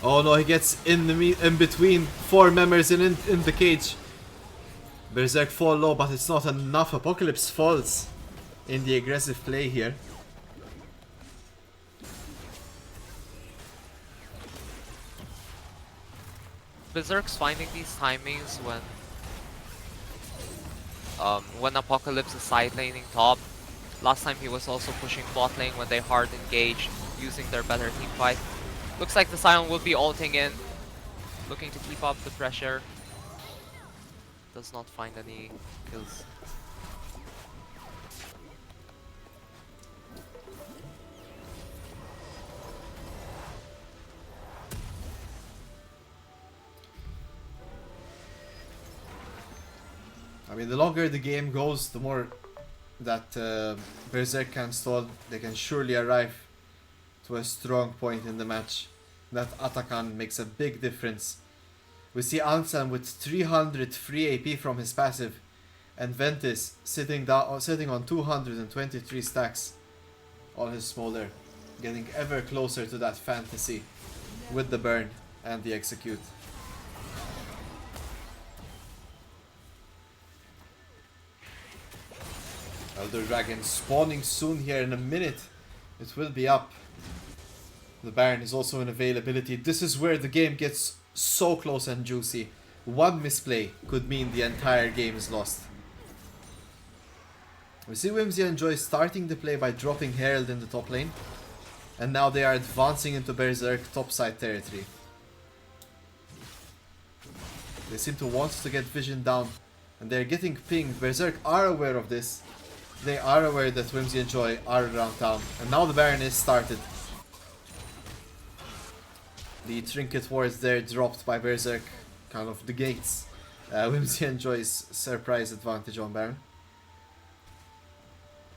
Oh no, he gets in between four members in the cage. Berserk fall low, but it's not enough. Apocalypse falls in the aggressive play here. Berserk's finding these timings when Apocalypse is side laning top. Last time he was also pushing bot lane when they hard engaged, using their better team fight. Looks like the Scion will be ulting in, looking to keep up the pressure. Does not find any kills. I mean, the longer the game goes, the more that Berserk can stall. They can surely arrive to a strong point in the match. That Atakan makes a big difference. We see Ansem with 300 free AP from his passive, and Ventus sitting on 223 stacks. on his Smolder, getting ever closer to that fantasy with the burn and the execute. Elder Dragon spawning soon here in a minute. It will be up. The Baron is also in availability. This is where the game gets so close and juicy. One misplay could mean the entire game is lost. We see Whimsy&Joy starting the play by dropping Herald in the top lane. And now they are advancing into Berserk topside territory. They seem to want to get vision down. And they're getting pinged. Berserk are aware of this. They are aware that Whimsy&Joy are around town. And now the Baron is started. The trinket wards there dropped by Berserk kind of negates Whimsy&Joy's surprise advantage on Baron.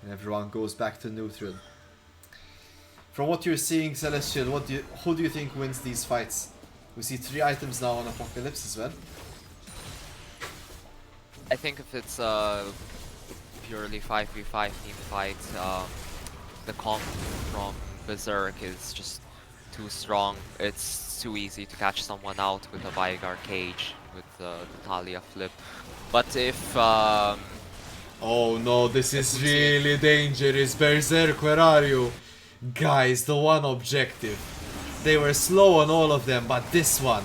And everyone goes back to neutral. From what you're seeing, Celestial, who do you think wins these fights? We see 3 items now on Apocalypse as well. I think if it's a purely 5v5 team fight, the comp from Berserk is just too strong. It's too easy to catch someone out with a Vigar cage with the Talia flip. But if oh no, this is really dangerous. Berserk, where are you? Guys, the one objective. They were slow on all of them, but this one.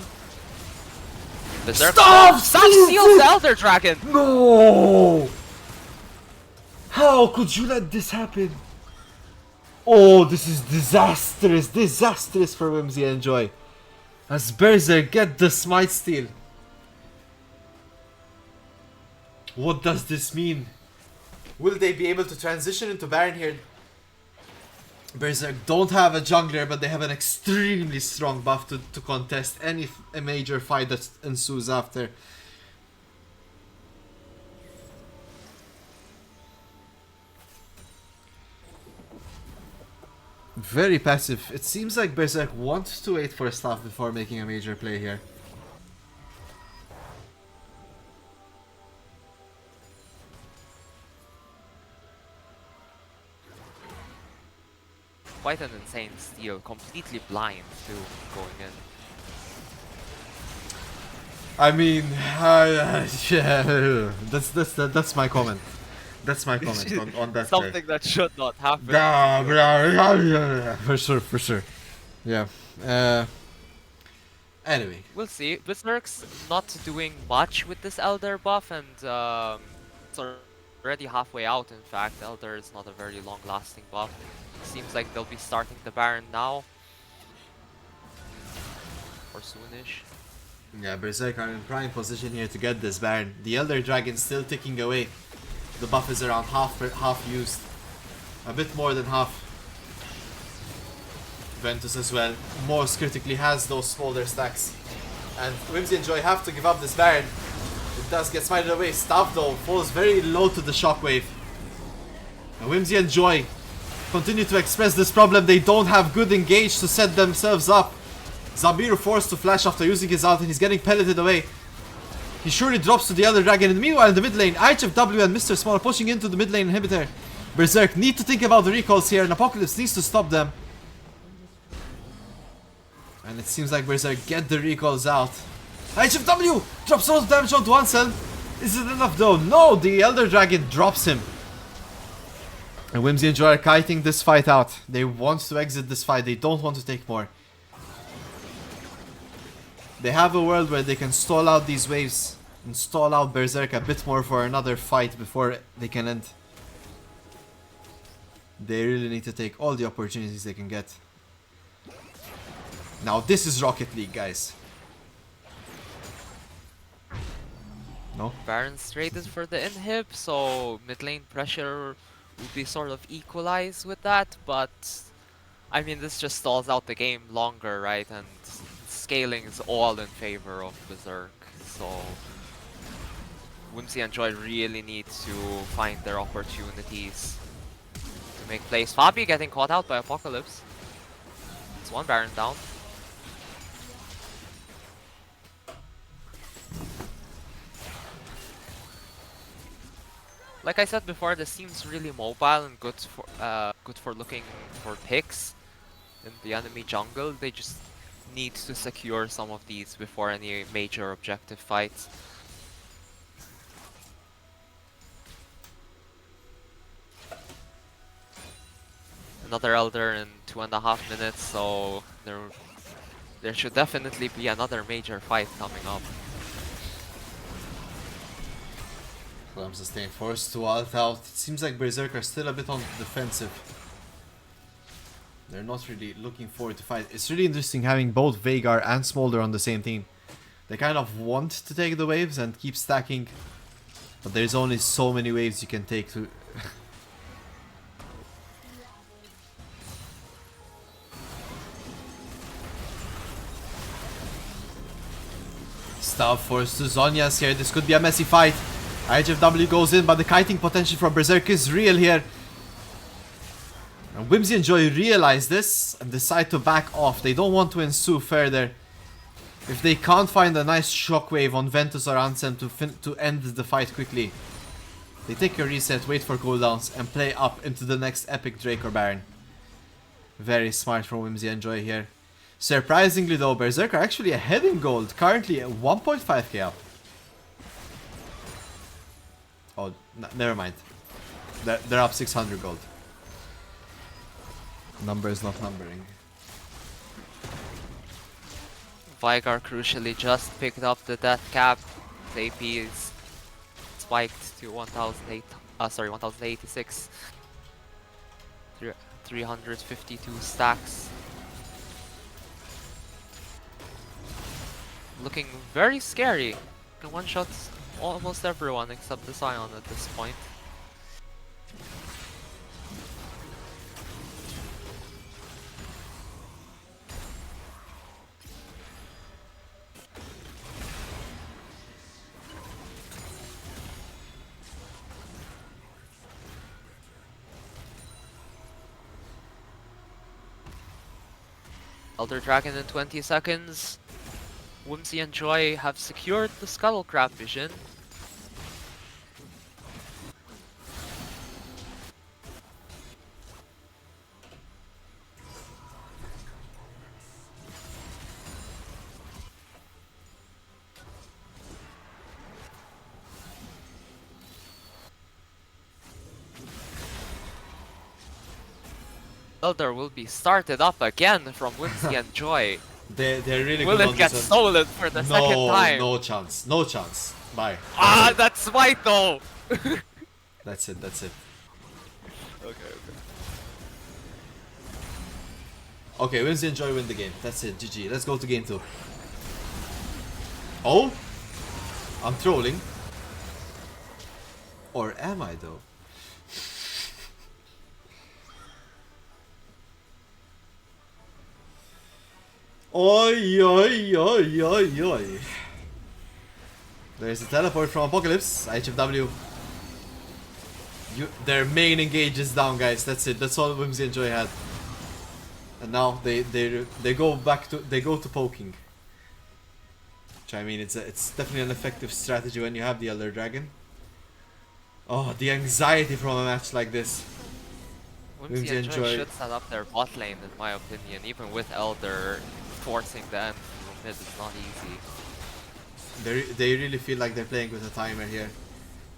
Berserk Stop! seals the Elder Dragon! No! How could you let this happen? Oh, this is disastrous. Disastrous for Whimsy&Joy. As Berserk get the smite steal. What does this mean? Will they be able to transition into Baron here? Berserk don't have a jungler, but they have an extremely strong buff to contest a major fight that ensues after. Very passive. It seems like Berserk wants to wait for a staff before making a major play here. Quite an insane steal, completely blind too, going in. I mean, yeah, that's my comment. That's my comment on that. Something that should not happen. For sure. Yeah. Anyway. We'll see. Berserk's not doing much with this Elder buff, and it's already halfway out, in fact. Elder is not a very long-lasting buff. Seems like they'll be starting the Baron now. Or soonish. Yeah, Berserk are in prime position here to get this Baron. The Elder Dragon's still ticking away. The buff is around half used. A bit more than half. Ventus as well. Most critically has those smolder stacks. And Whimsy&Joy have to give up this Baron. It does get smited away. Staff though falls very low to the shockwave. And Whimsy&Joy continue to express this problem. They don't have good engage to set themselves up. Zabir forced to flash after using his ult and he's getting pelleted away. He surely drops to the Elder Dragon, and meanwhile in the mid lane, IHFW and Mr. Small pushing into the mid lane inhibitor. Berserk need to think about the recalls here, and Apocalypse needs to stop them. And it seems like Berserk get the recalls out. IHFW drops all the damage onto one cell. Is it enough though? No, the Elder Dragon drops him. And Whimsy&Joy are kiting this fight out. They want to exit this fight, they don't want to take more. They have a world where they can stall out these waves and stall out Berserk a bit more for another fight before they can end. They really need to take all the opportunities they can get. Now this is Rocket League, guys. No? Baron's traded for the inhib, so mid lane pressure would be sort of equalized with that, but I mean this just stalls out the game longer, right? And scaling is all in favor of Berserk, so Whimsy&Joy really need to find their opportunities to make plays. Fabi getting caught out by Apocalypse. It's one Baron down. Like I said before, this seems really mobile and good for looking for picks in the enemy jungle. They just need to secure some of these before any major objective fights. Another Elder in 2.5 minutes, so there should definitely be another major fight coming up. I'm staying forced to alt out. It seems like Berserk are still a bit on the defensive. They're not really looking forward to fight. It's really interesting having both Veigar and Smolder on the same team. They kind of want to take the waves and keep stacking, but there's only so many waves you can take to... Stuff forced to Zhonya's here. This could be a messy fight. IHFW goes in, but the kiting potential from Berserk is real here. And Whimsy&Joy realize this and decide to back off. They don't want to ensue further. If they can't find a nice shockwave on Ventus or Ansem to end the fight quickly, they take a reset, wait for cooldowns, and play up into the next epic Drake or Baron. Very smart from Whimsy&Joy here. Surprisingly though, Berserk are actually ahead in gold, currently at 1.5k up. Oh, never mind. They're up 600 gold. Number is not numbering. Veigar crucially just picked up the death cap. His AP is spiked to 1086. 352 stacks. Looking very scary. Can one-shot almost everyone except the Scion at this point. Elder Dragon in 20 seconds. Whimsy&Joy have secured the Scuttle Crab vision. Elder will be started up again from Whimsy&Joy. They're really Will good it get stolen for the second time? No chance. No chance. Bye. Ah, that's white though! That's it. Okay. Okay, Whimsy&Joy win the game. That's it. GG. Let's go to game 2. Oh? I'm trolling. Or am I though? Oi, oi, oi, oi, oi. There's a teleport from Apocalypse. IHFW. Their main engage is down, guys. That's it. That's all Whimsy&Joy had. And now they go back to poking. Which I mean, it's definitely an effective strategy when you have the Elder Dragon. Oh, the anxiety from a match like this. Whimsy&Joy should set up their bot lane, in my opinion. Even with Elder forcing the end through mid is not easy. They really feel like they're playing with a timer here,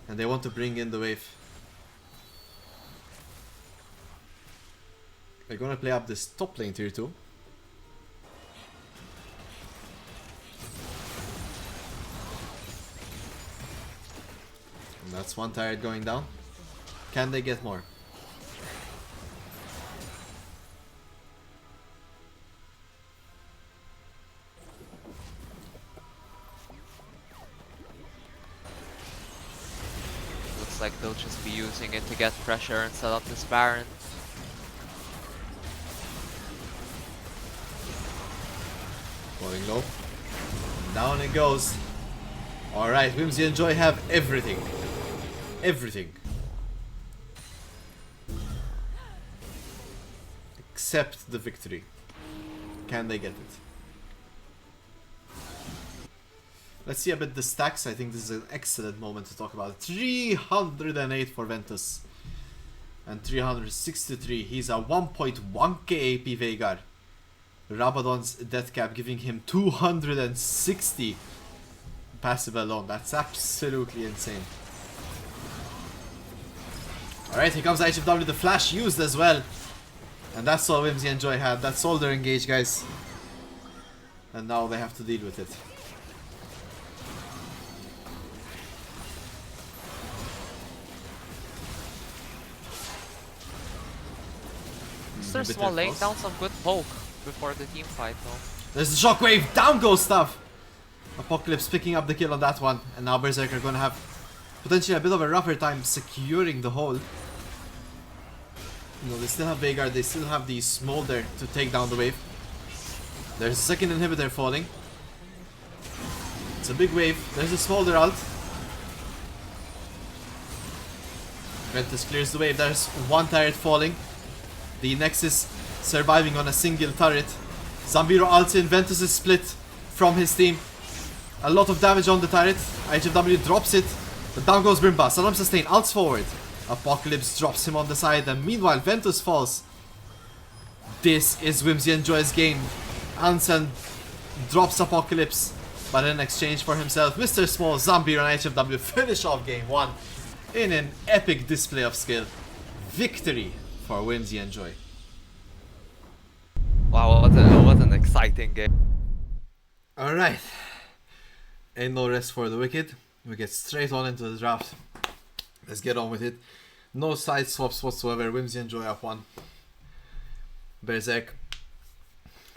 and they want to bring in the wave. They're gonna play up this top lane tier 2. And that's one turret going down. Can they get more? Looks like they'll just be using it to get pressure and set up this Baron. Going low. Down it goes. Alright, Whimsy&Joy have everything. Everything. Except the victory. Can they get it? Let's see a bit the stacks. I think this is an excellent moment to talk about it. 308 for Ventus. And 363. He's a 1.1k AP Veigar. Rabadon's death cap giving him 260 passive alone. That's absolutely insane. Alright, here comes HFW. The flash used as well. And that's all Whimsy&Joy had. That's all they're engaged, guys. And now they have to deal with it. Mr. Small laying down some good poke before the team fight though. There's the shockwave. Down goes Stuff. Apocalypse picking up the kill on that one. And now Berserk are going to have potentially a bit of a rougher time securing the hole. You know, they still have Veigar. They still have the Smolder to take down the wave. There's a second inhibitor falling. It's a big wave. There's a Smolder ult. Ventus clears the wave. There's one turret falling. The Nexus surviving on a single turret. Zambiro ults in. Ventus is split from his team. A lot of damage on the turret. HFW drops it. But down goes Brimba. Salam sustain. Ults forward. Apocalypse drops him on the side. And meanwhile, Ventus falls. This is Whimsy&Joy's game. Anselm drops Apocalypse. But in exchange for himself, Mr. Small, Zambiro and HFW finish off game 1 in an epic display of skill. Victory for Whimsy&Joy. Wow, what an exciting game. Alright. Ain't no rest for the wicked. We get straight on into the draft. Let's get on with it. No side swaps whatsoever. Whimsy&Joy up 1. Berserk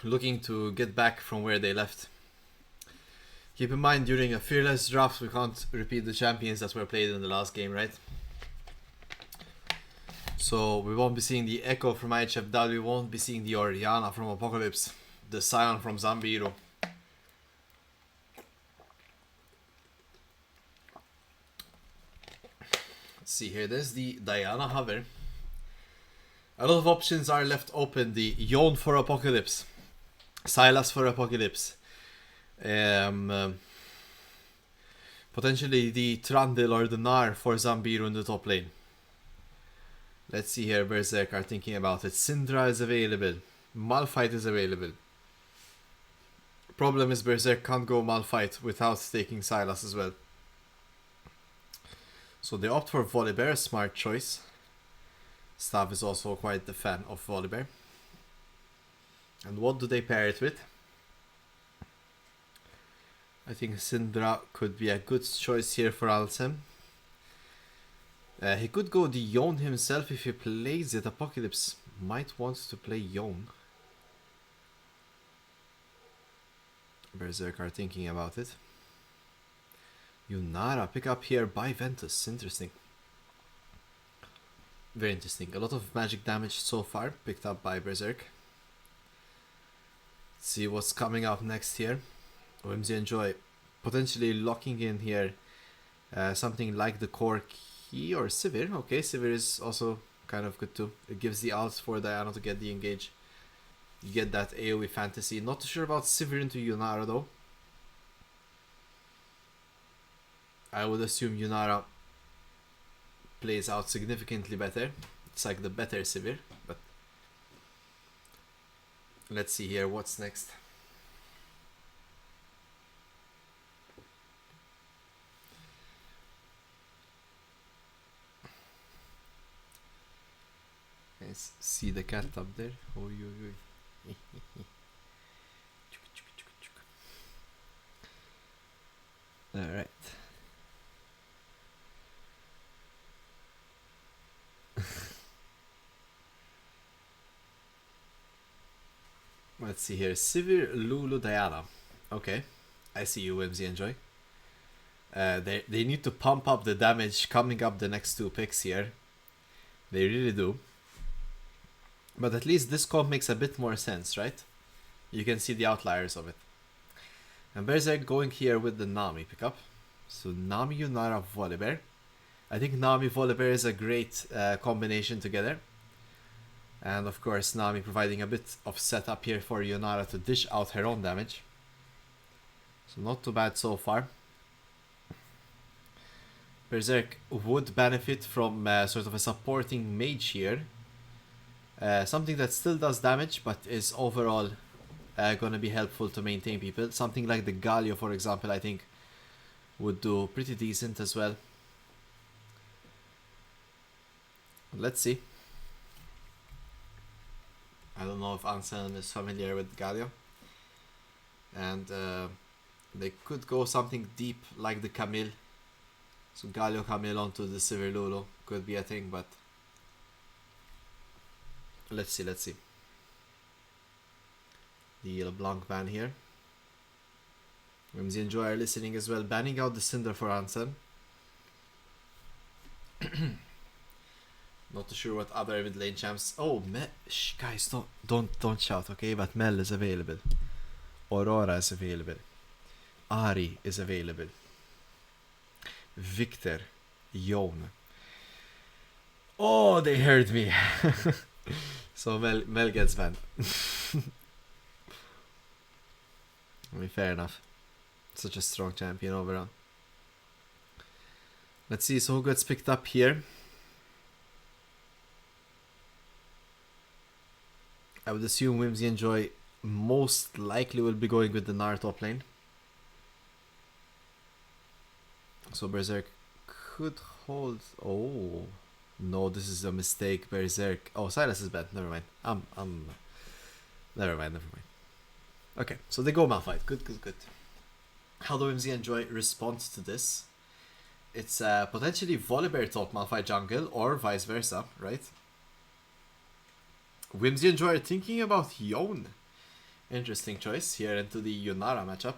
looking to get back from where they left. Keep in mind, during a fearless draft, we can't repeat the champions that were played in the last game, right? So we won't be seeing the Echo from HFW, we won't be seeing the Oriana from Apocalypse, the Scion from Zambiro. Let's see here, there's the Diana Hover. A lot of options are left open. The Yon for Apocalypse, Sylas for Apocalypse, potentially the Trandil or the Nar for Zambiro in the top lane. Let's see here, Berserk are thinking about it. Syndra is available, Malphite is available. Problem is Berserk can't go Malphite without taking Sylas as well. So they opt for Volibear, smart choice. Stav is also quite the fan of Volibear. And what do they pair it with? I think Syndra could be a good choice here for LCM. He could go the Yon himself if he plays it. Apocalypse might want to play Yon. Berserk are thinking about it. Yunara pick up here by Ventus. Interesting. Very interesting. A lot of magic damage so far picked up by Berserk. Let's see what's coming up next here. Whimsy&Joy potentially locking in here something like the core key or Sivir. Okay, Sivir is also kind of good too. It gives the ults for Diana to get the engage. You get that AoE fantasy. Not too sure about Sivir into Yunara though. I would assume Yunara plays out significantly better. It's like the better Sivir, but let's see here what's next. Let's see the cat up there. Oy, oy, oy. Alright. Let's see here. Sivir, Lulu, Diana. Okay. I see you, Whimsy&Joy. They need to pump up the damage coming up the next 2 picks here. They really do. But at least this comp makes a bit more sense, right? You can see the outliers of it. And Berserk going here with the Nami pickup. So Nami, Yunara, Volibear. I think Nami, Volibear is a great combination together. And of course Nami providing a bit of setup here for Yunara to dish out her own damage. So not too bad so far. Berserk would benefit from sort of a supporting mage here. Something that still does damage, but is overall gonna be helpful to maintain people. Something like the Galio, for example, I think would do pretty decent as well. Let's see. I don't know if Anselm is familiar with Galio. And they could go something deep like the Camille. So Galio Camille onto the Sivir Lulu could be a thing, but let's see, let's see. The LeBlanc ban here. Whimsy&Joy are listening as well, banning out the Cinder for Anselm. Not too sure what other mid lane champs. Oh, guys, don't shout, okay? But Mel is available. Aurora is available. Ari is available. Victor, Yon. Oh, they heard me. So Mel gets banned. I mean, fair enough. Such a strong champion overall. Let's see, so who gets picked up here? I would assume Whimsy&Joy most likely will be going with the Gnar top lane. So Berserk could hold. Oh no, this is a mistake. Berserk. Oh, Silas is bad. Never mind. Never mind. Okay, so they go Malphite. Good. How do Whimsy&Joy respond to this? It's potentially Volibear top Malphite jungle or vice versa, right? Whimsy&Joy are thinking about Yon. Interesting choice here into the Yunara matchup.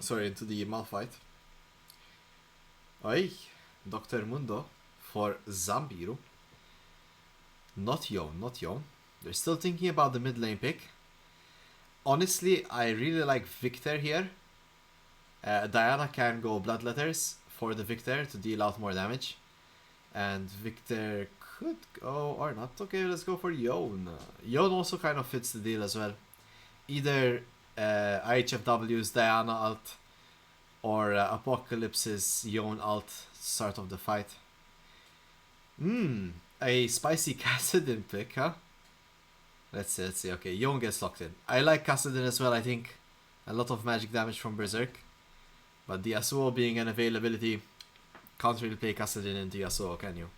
Sorry, into the Malphite. Oi, Dr. Mundo for Zambiru. Not Yon. They're still thinking about the mid lane pick. Honestly, I really like Victor here. Diana can go Bloodletters for the Victor to deal out more damage. And Victor could go or not. Okay, let's go for Yon. Yon also kind of fits the deal as well. Either IHFW's Diana ult or Apocalypse's Yon ult start of the fight. A spicy Kassadin pick, huh? Let's see. Okay, Yon gets locked in. I like Kassadin as well, I think. A lot of magic damage from Berserk. But the Yasuo being an availability, can't really play Kassadin into Yasuo, can you?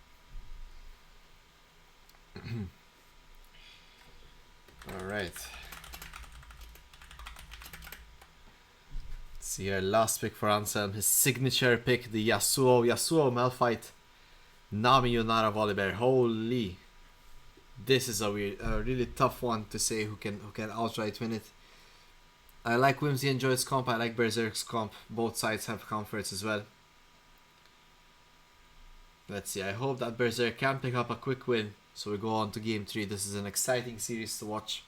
Alright. Let's see here, last pick for Anselm. His signature pick, the Yasuo Malphite Nami Yunara Volibear. Holy. This is a really tough one to say who can outright win it. I like Whimsy&Joy's comp, I like Berserk's comp. Both sides have comforts as well. Let's see, I hope that Berserk can pick up a quick win. So we go on to game 3. This is an exciting series to watch.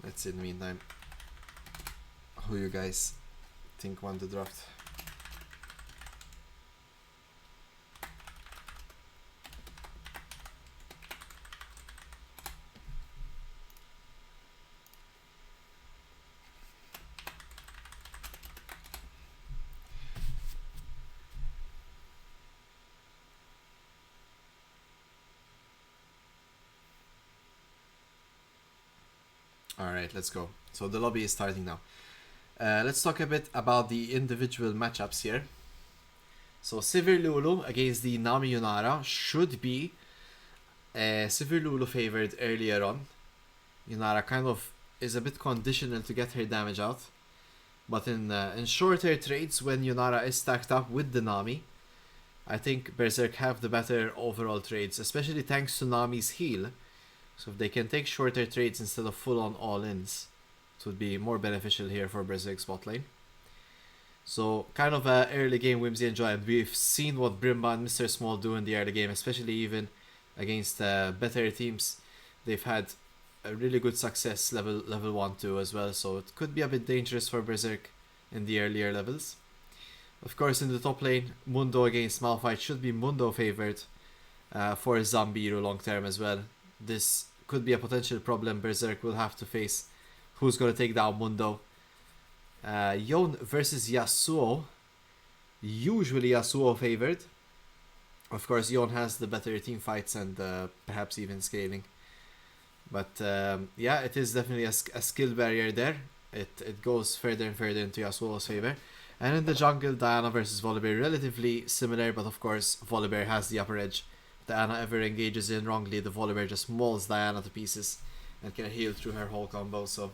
Let's see in the meantime who you guys think won the draft. Alright, let's go. So the lobby is starting now. Let's talk a bit about the individual matchups here. So Sivir Lulu against the Nami Yunara should be Sivir Lulu favored earlier on. Yunara kind of is a bit conditional to get her damage out. But in shorter trades, when Yunara is stacked up with the Nami, I think Berserk have the better overall trades, especially thanks to Nami's heal. So if they can take shorter trades instead of full-on all-ins, it would be more beneficial here for Berserk's bot lane. So kind of a early game Whimsy&Joy, and we've seen what Brimba and Mr. Small do in the early game, especially even against better teams. They've had a really good success level 1-2 as well, so it could be a bit dangerous for Berserk in the earlier levels. Of course, in the top lane, Mundo against Malphite should be Mundo favored for Zambiru long term as well. this could be a potential problem Berserk will have to face. Who's going to take down Mundo? Yon versus Yasuo. Usually Yasuo favored. Of course, Yon has the better team fights and perhaps even scaling. But yeah, it is definitely a skill barrier there. It goes further and further into Yasuo's favor. And in the jungle, Diana versus Volibear, relatively similar, but of course, Volibear has the upper edge. Diana ever engages in wrongly, the Volibear just mauls Diana to pieces and can heal through her whole combo. So,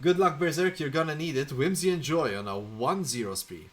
good luck, Berserk, you're gonna need it. Whimsy&Joy on a 1-0 spree.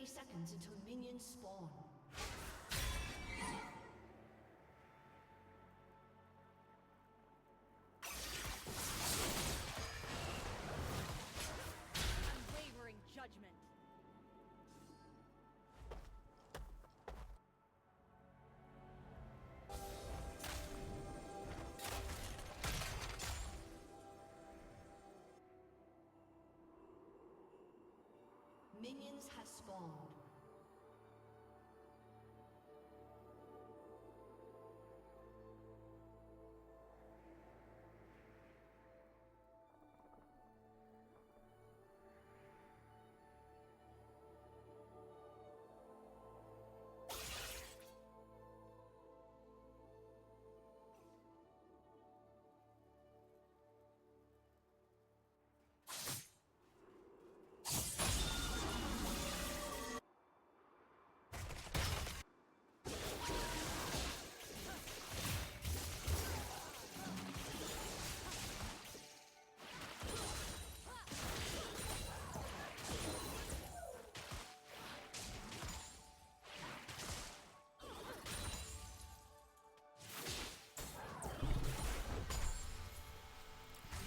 Seconds until minions spawn. Unwavering judgment. Minions have spawned.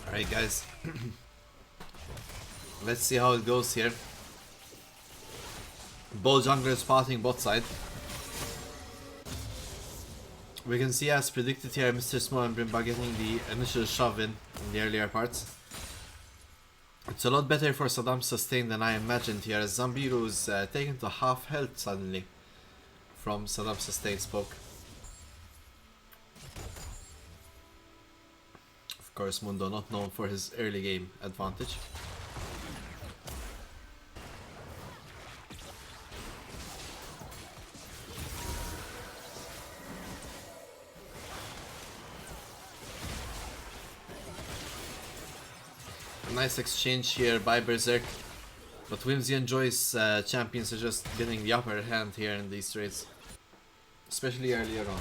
Alright guys, let's see how it goes here. Both junglers spotting bot side. We can see as predicted here Mr. Small and Brimba getting the initial shove in the earlier parts. It's a lot better for Saddam's sustain than I imagined here, as Zambiru's taken to half health suddenly from Saddam's sustain spoke. Of course, Mundo not known for his early game advantage. A nice exchange here by Berserk, but Whimsy&Joy's champions are just getting the upper hand here in these trades, especially earlier on.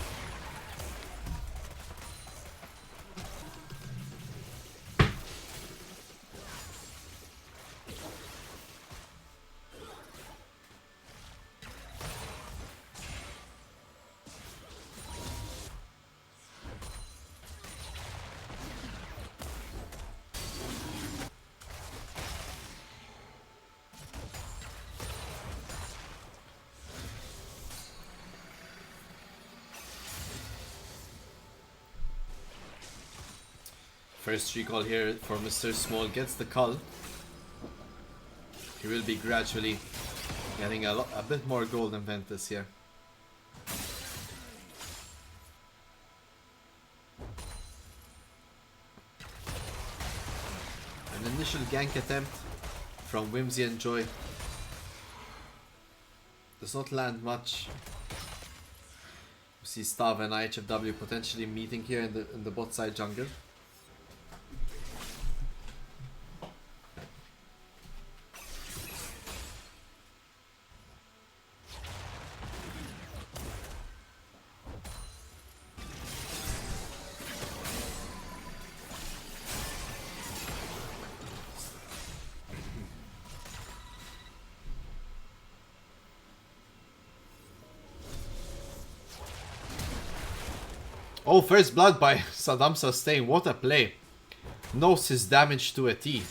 First recall here for Mr. Small, gets the call. He will be gradually getting a bit more gold in Ventus here. An initial gank attempt from Whimsy&Joy. does not land much. We see Stav and IHFW potentially meeting here in the bot side jungle. Oh, first blood by Saddam Sustain. What a play. Knows his damage to a T.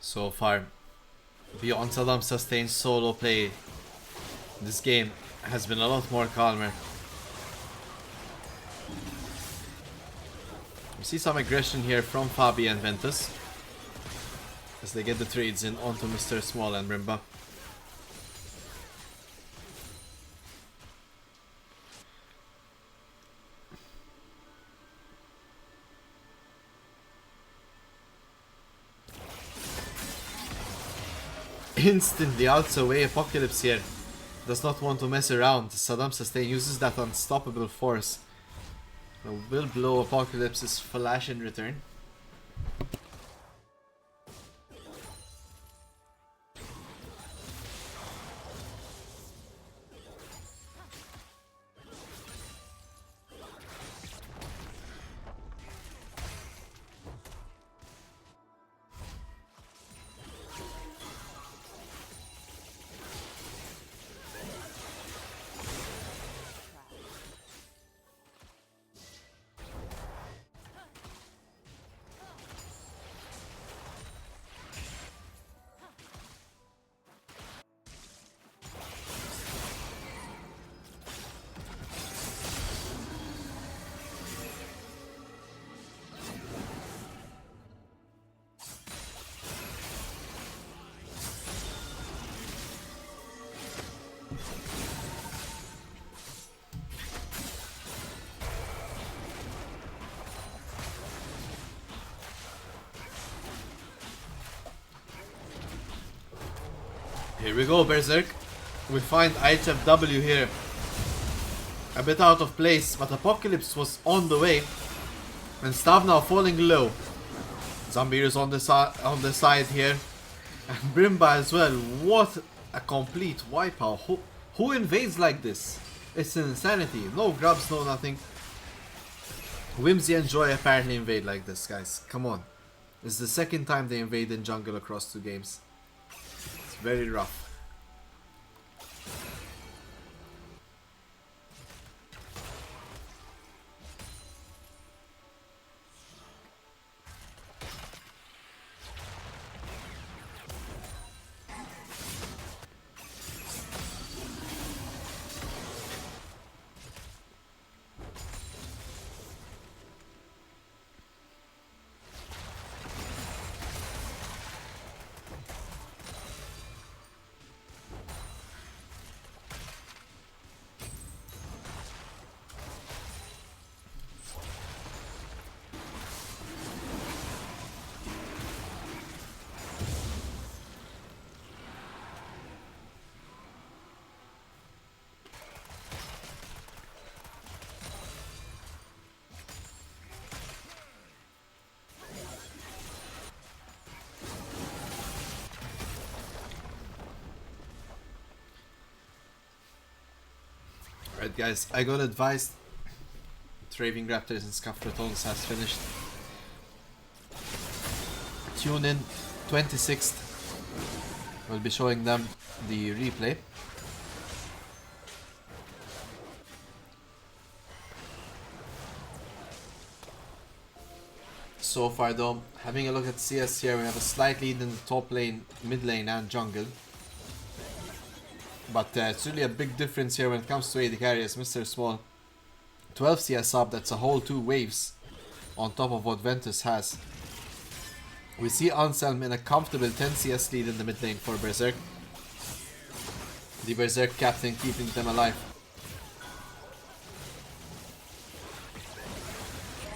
So far, beyond Saddam Sustain's solo play, this game has been a lot more calmer. We see some aggression here from Fabi and Ventus as they get the trades in onto Mr. Small and Rimba. Instantly outs away Apocalypse here. Does not want to mess around. Saddam Sustain uses that unstoppable force. Will blow Apocalypse's flash in return. Here we go, Berserk. We find IHFW here. A bit out of place, but Apocalypse was on the way. And Stav now falling low. Zamir is on the side here. And Brimba as well. What a complete wipeout. Who invades like this? It's insanity. No grubs, no nothing. Whimsy&Joy apparently invade like this, guys. Come on. This is the second time they invade in jungle across 2 games. It's very rough. Alright guys, I got advised Raving Raptors and Scuff Tones has finished. Tune in 26th. We'll be showing them the replay. So far though, having a look at CS here, we have a slight lead in the top lane, mid lane and jungle. But it's really a big difference here when it comes to AD carry as Mr. Small. 12 CS up, that's a whole 2 waves on top of what Ventus has. We see Anselm in a comfortable 10 CS lead in the mid lane for Berserk. The Berserk captain keeping them alive.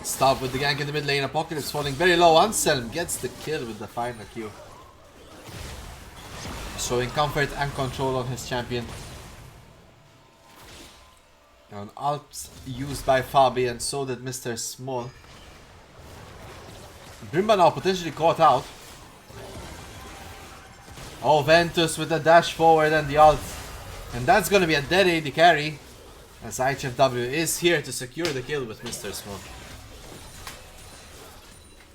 Stop with the gank in the mid lane. Apocalypse falling very low. Anselm gets the kill with the final Q. Showing comfort and control on his champion. An ult used by Fabi and so did Mr. Small. Brimba now potentially caught out. Oh, Ventus with the dash forward and the ult. And that's gonna be a dead AD carry. As HFW is here to secure the kill with Mr. Small.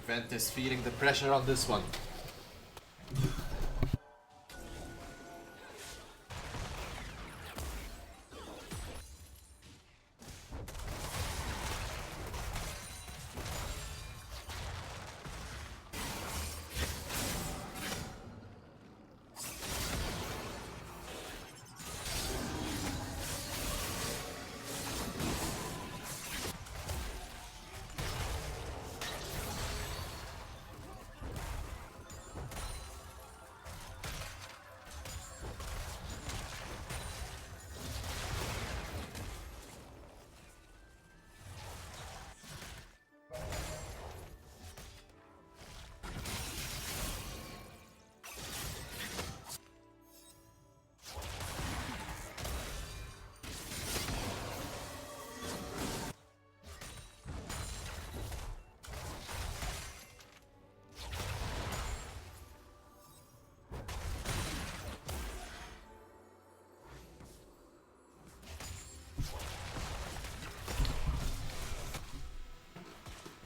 Ventus feeling the pressure on this one.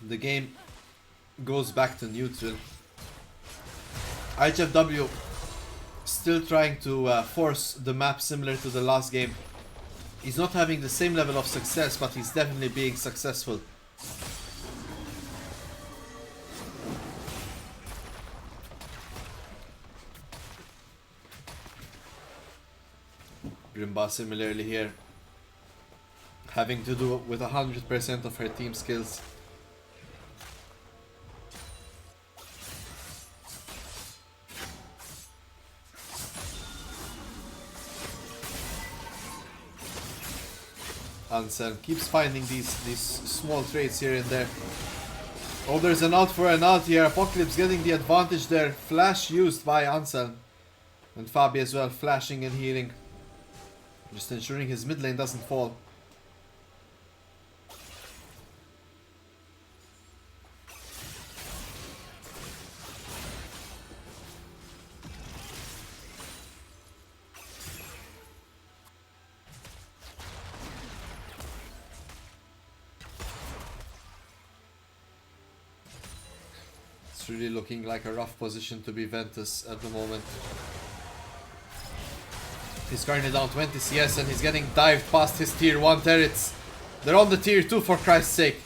The game goes back to neutral. HFW still trying to force the map similar to the last game. He's not having the same level of success, but he's definitely being successful. Brimba similarly here, having to do with 100% of her team skills. Anselm keeps finding these small trades here and there. Oh, there's an ult for an ult here. Apocalypse getting the advantage there. Flash used by Anselm. And Fabi as well, flashing and healing. Just ensuring his mid lane doesn't fall. It's really looking like a rough position to be Ventus at the moment. He's currently down 20 CS and he's getting dived past his tier 1 turrets. They're on the tier 2 for Christ's sake.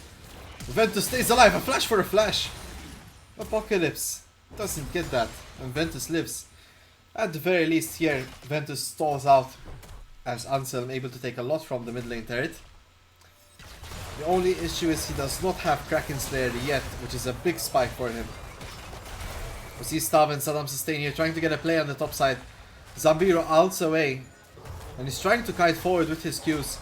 Ventus stays alive. A flash for a flash. Apocalypse doesn't get that. And Ventus lives. At the very least here, Ventus stalls out as Anselm able to take a lot from the mid lane turret. The only issue is he does not have Kraken Slayer yet, which is a big spike for him. We see Stav and Saddam Sustain here trying to get a play on the top side. Zambiro ults away. And he's trying to kite forward with his Qs.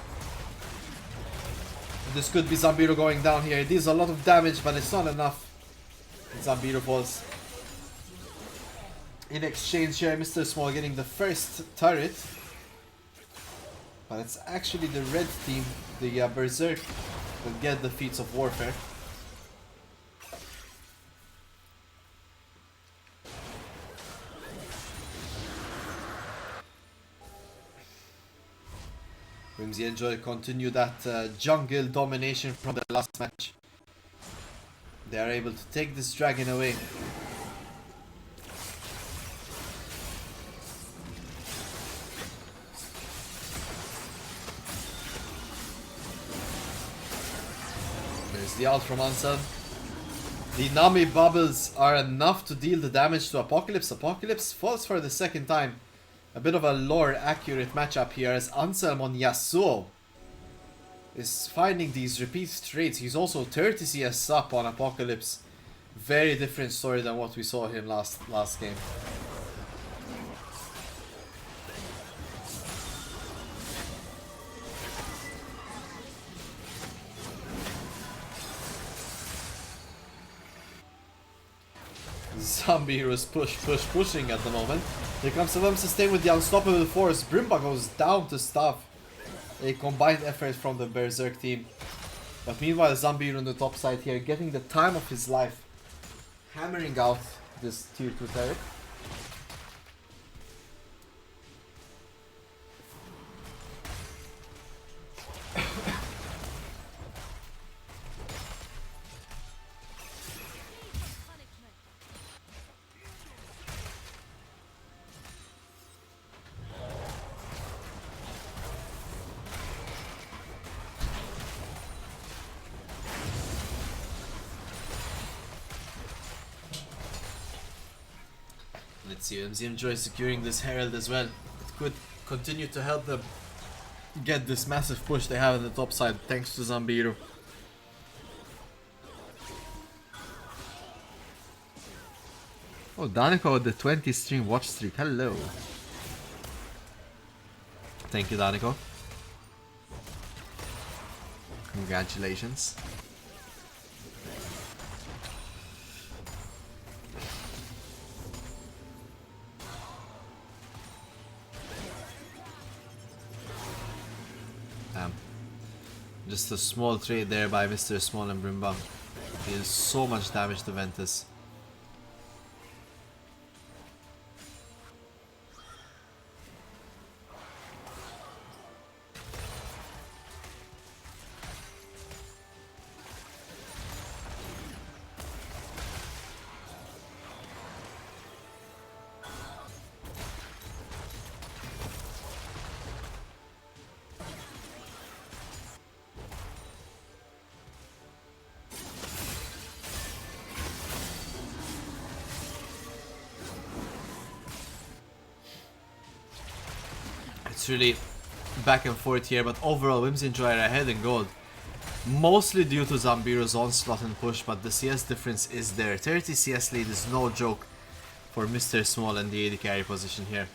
This could be Zambiro going down here. It deals a lot of damage, but it's not enough. And Zambiro falls. In exchange here, Mr. Small getting the first turret. But it's actually the red team, the Berserk, that get the feats of warfare. Whimsy&Joy continue that jungle domination from the last match. They are able to take this dragon away. There's the ult from Ansel. The Nami bubbles are enough to deal the damage to Apocalypse. Apocalypse falls for the second time. A bit of a lore accurate matchup here as Anselm on Yasuo is finding these repeat trades. He's also 30 CS up on Apocalypse. Very different story than what we saw him last game. Zombie heroes pushing at the moment. Here comes the sustain with the unstoppable force. Brimba goes down to stop a combined effort from the Berserk team. But meanwhile, Zombie hero on the top side here, getting the time of his life, hammering out this tier 2 turret. Let's see, LCM securing this Herald as well. It could continue to help them get this massive push they have on the top side thanks to Zombie hero. Oh, Daniko with the 20 stream watch streak. Hello. Thank you, Daniko. Congratulations. Just a small trade there by Mr. Small and Brimba. Deals so much damage to Ventus. It's really back and forth here, but overall Whimsy&Joy are ahead in gold. Mostly due to Zambiro's onslaught and push, but the CS difference is there. 30 CS lead is no joke for Mr. Small and the AD carry position here.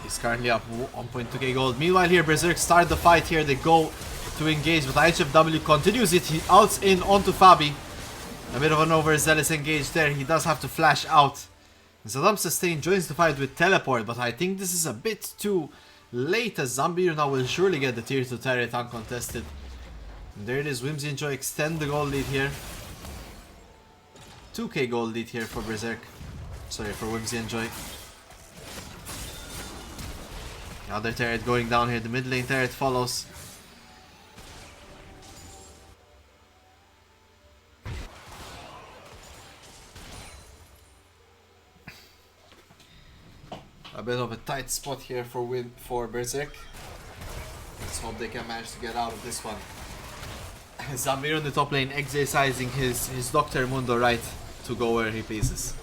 He's currently up 1.2k gold. Meanwhile here, Berserk start the fight here. They go to engage, but IHFW continues it. He outs in onto Fabi. A bit of an overzealous engage there. He does have to flash out. Saddam Sustain joins the fight with teleport, but I think this is a bit too late as Zombie now will surely get the tier 2 turret uncontested. And there it is, Whimsy&Joy extend the gold lead here. 2k gold lead here for Berserk. Sorry, for Whimsy&Joy. Other turret going down here, the mid lane turret follows. A bit of a tight spot here for Berserk. Let's hope they can manage to get out of this one. Zamir on the top lane exercising his Dr. Mundo right to go where he pleases.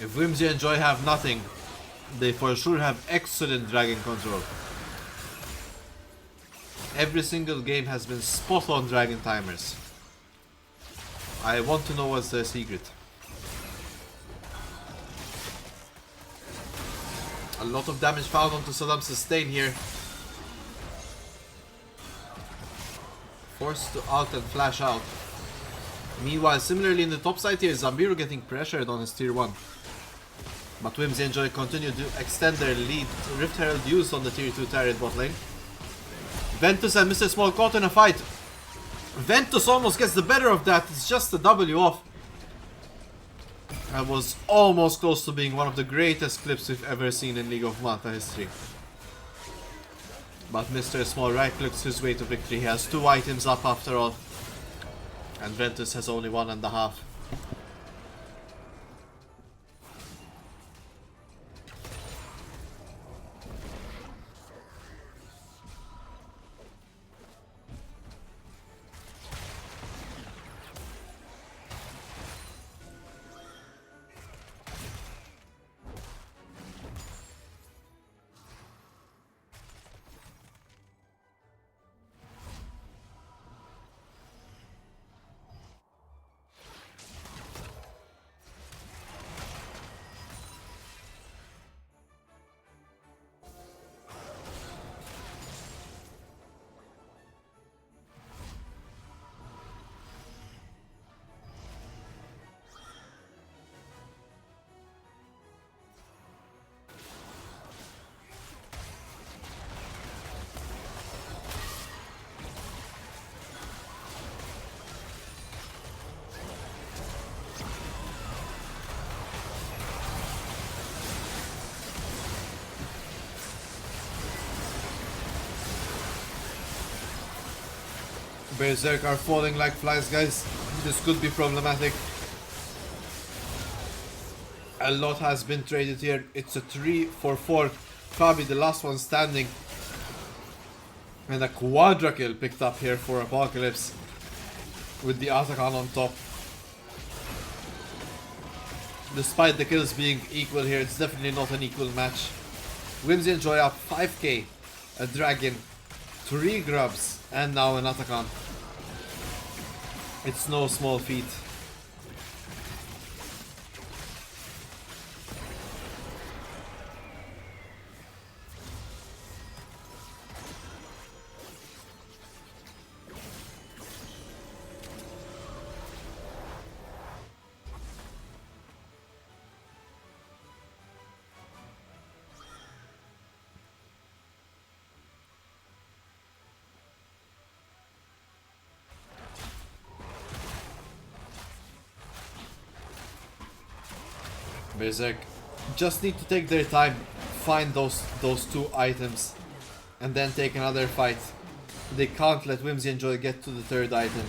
If Whimsy and Joy have nothing, they for sure have excellent dragon control. Every single game has been spot on dragon timers. I want to know what's the secret. A lot of damage found onto Saddam's sustain here. Forced to ult and flash out. Meanwhile, similarly in the top side here, Zambiru getting pressured on his tier 1. But Whimsy and Joy continue to extend their lead. Rift Herald used on the tier 2 turret bot lane. Ventus and Mr. Small caught in a fight. Ventus almost gets the better of that. It's just a W off. That was almost close to being one of the greatest clips we've ever seen in League of Mata history. But Mr. Small right clicks his way to victory. He has 2 items up after all. And Ventus has only 1.5. Berserk are falling like flies, guys. This could be problematic. A lot has been traded here. It's a 3-4-4. Probably the last one standing. And a quadra kill picked up here for Apocalypse. With the Atakan on top. Despite the kills being equal here, it's definitely not an equal match. Whimsy and Joy up 5k. A dragon. 3 grubs. And now an Atakan. It's no small feat. Berserk just need to take their time, find those 2 items, and then take another fight. They can't let Whimsy and Joy get to the 3rd item,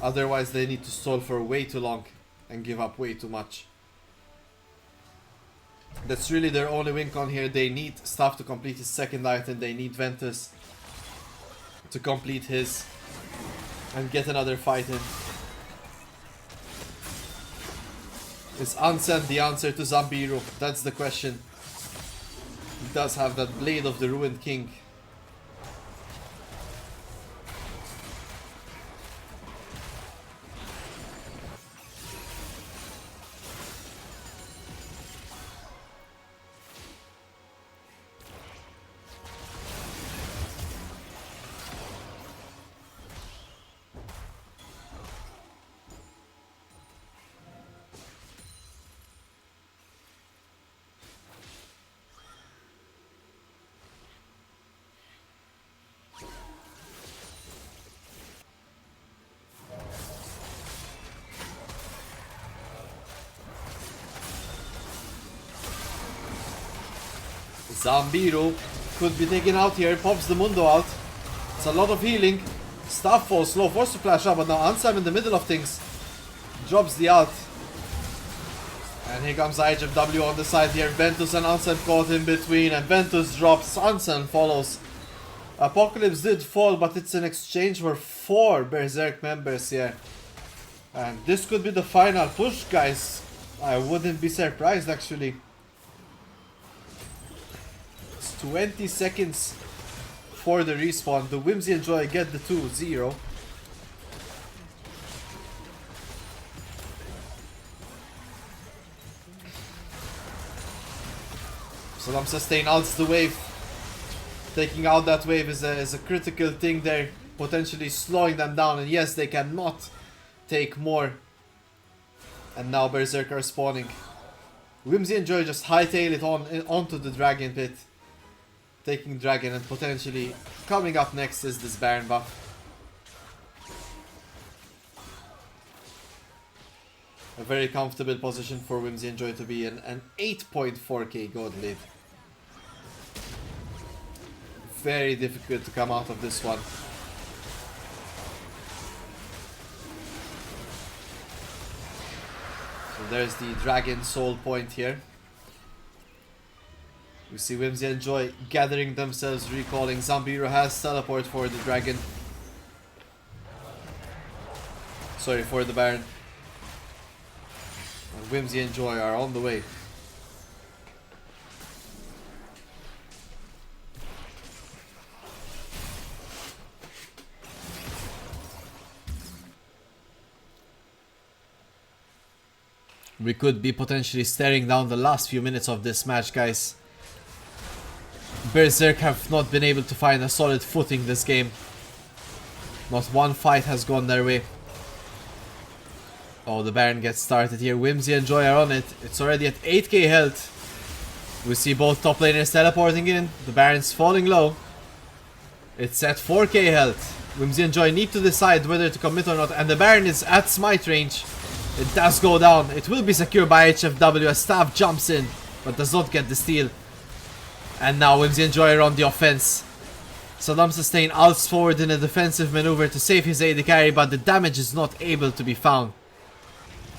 otherwise they need to stall for way too long and give up way too much. That's really their only win con here. They need Staff to complete his 2nd item, they need Ventus to complete his and get another fight in. Is Ansem the answer to Zambiru? That's the question. He does have that Blade of the Ruined King. Zambiru could be taken out here, pops the Mundo out. It's a lot of healing. Staff falls slow, forced to flash up, but now Ansem in the middle of things drops the ult. And here comes IHFW on the side here. Ventus and Ansem caught in between, and Ventus drops, Ansem follows. Apocalypse did fall, but it's an exchange for 4 Berserk members here. And this could be the final push, guys. I wouldn't be surprised actually. It's 20 seconds for the respawn. The Whimsy&Joy get the 2-0. Saddam sustain ults the wave. Taking out that wave is a critical thing there. Potentially slowing them down. And yes, they cannot take more. And now Berserk are spawning. Whimsy&Joy just hightail it onto the dragon pit. Taking dragon, and potentially coming up next is this Baron buff. A very comfortable position for Whimsy&Joy to be in. An 8.4k gold lead. Very difficult to come out of this one. So there's the dragon soul point here. We see Whimsy&Joy gathering themselves, recalling. Zambiro has teleport for the dragon. Sorry, for the Baron. And Whimsy&Joy are on the way. We could be potentially staring down the last few minutes of this match, guys. Berserk have not been able to find a solid footing this game. Not one fight has gone their way. Oh, the Baron gets started here. Whimsy&Joy are on it. It's already at 8k health. We see both top laners teleporting in. The Baron's falling low. It's at 4k health. Whimsy&Joy need to decide whether to commit or not. And the Baron is at smite range. It does go down. It will be secured by HFW as Staff jumps in, but does not get the steal. And now Whimsy&Joy are on the offense. Saddam Sustain ults forward in a defensive maneuver to save his AD carry, but the damage is not able to be found.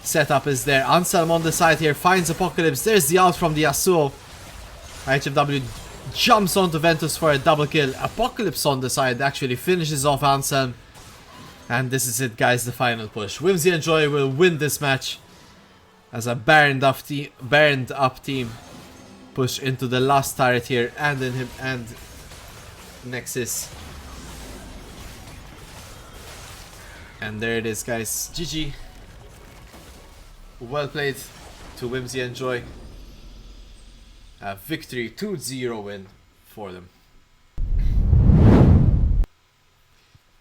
Setup is there. Anselm on the side here finds Apocalypse. There's the ult from the Yasuo. HFW jumps onto Ventus for a double kill. Apocalypse on the side actually finishes off Anselm. And this is it, guys, the final push. Whimsy&Joy will win this match as a burned up team push into the last turret here and in him and Nexus. And there it is, guys. GG. Well played to Whimsy&Joy. A victory 2-0 win for them.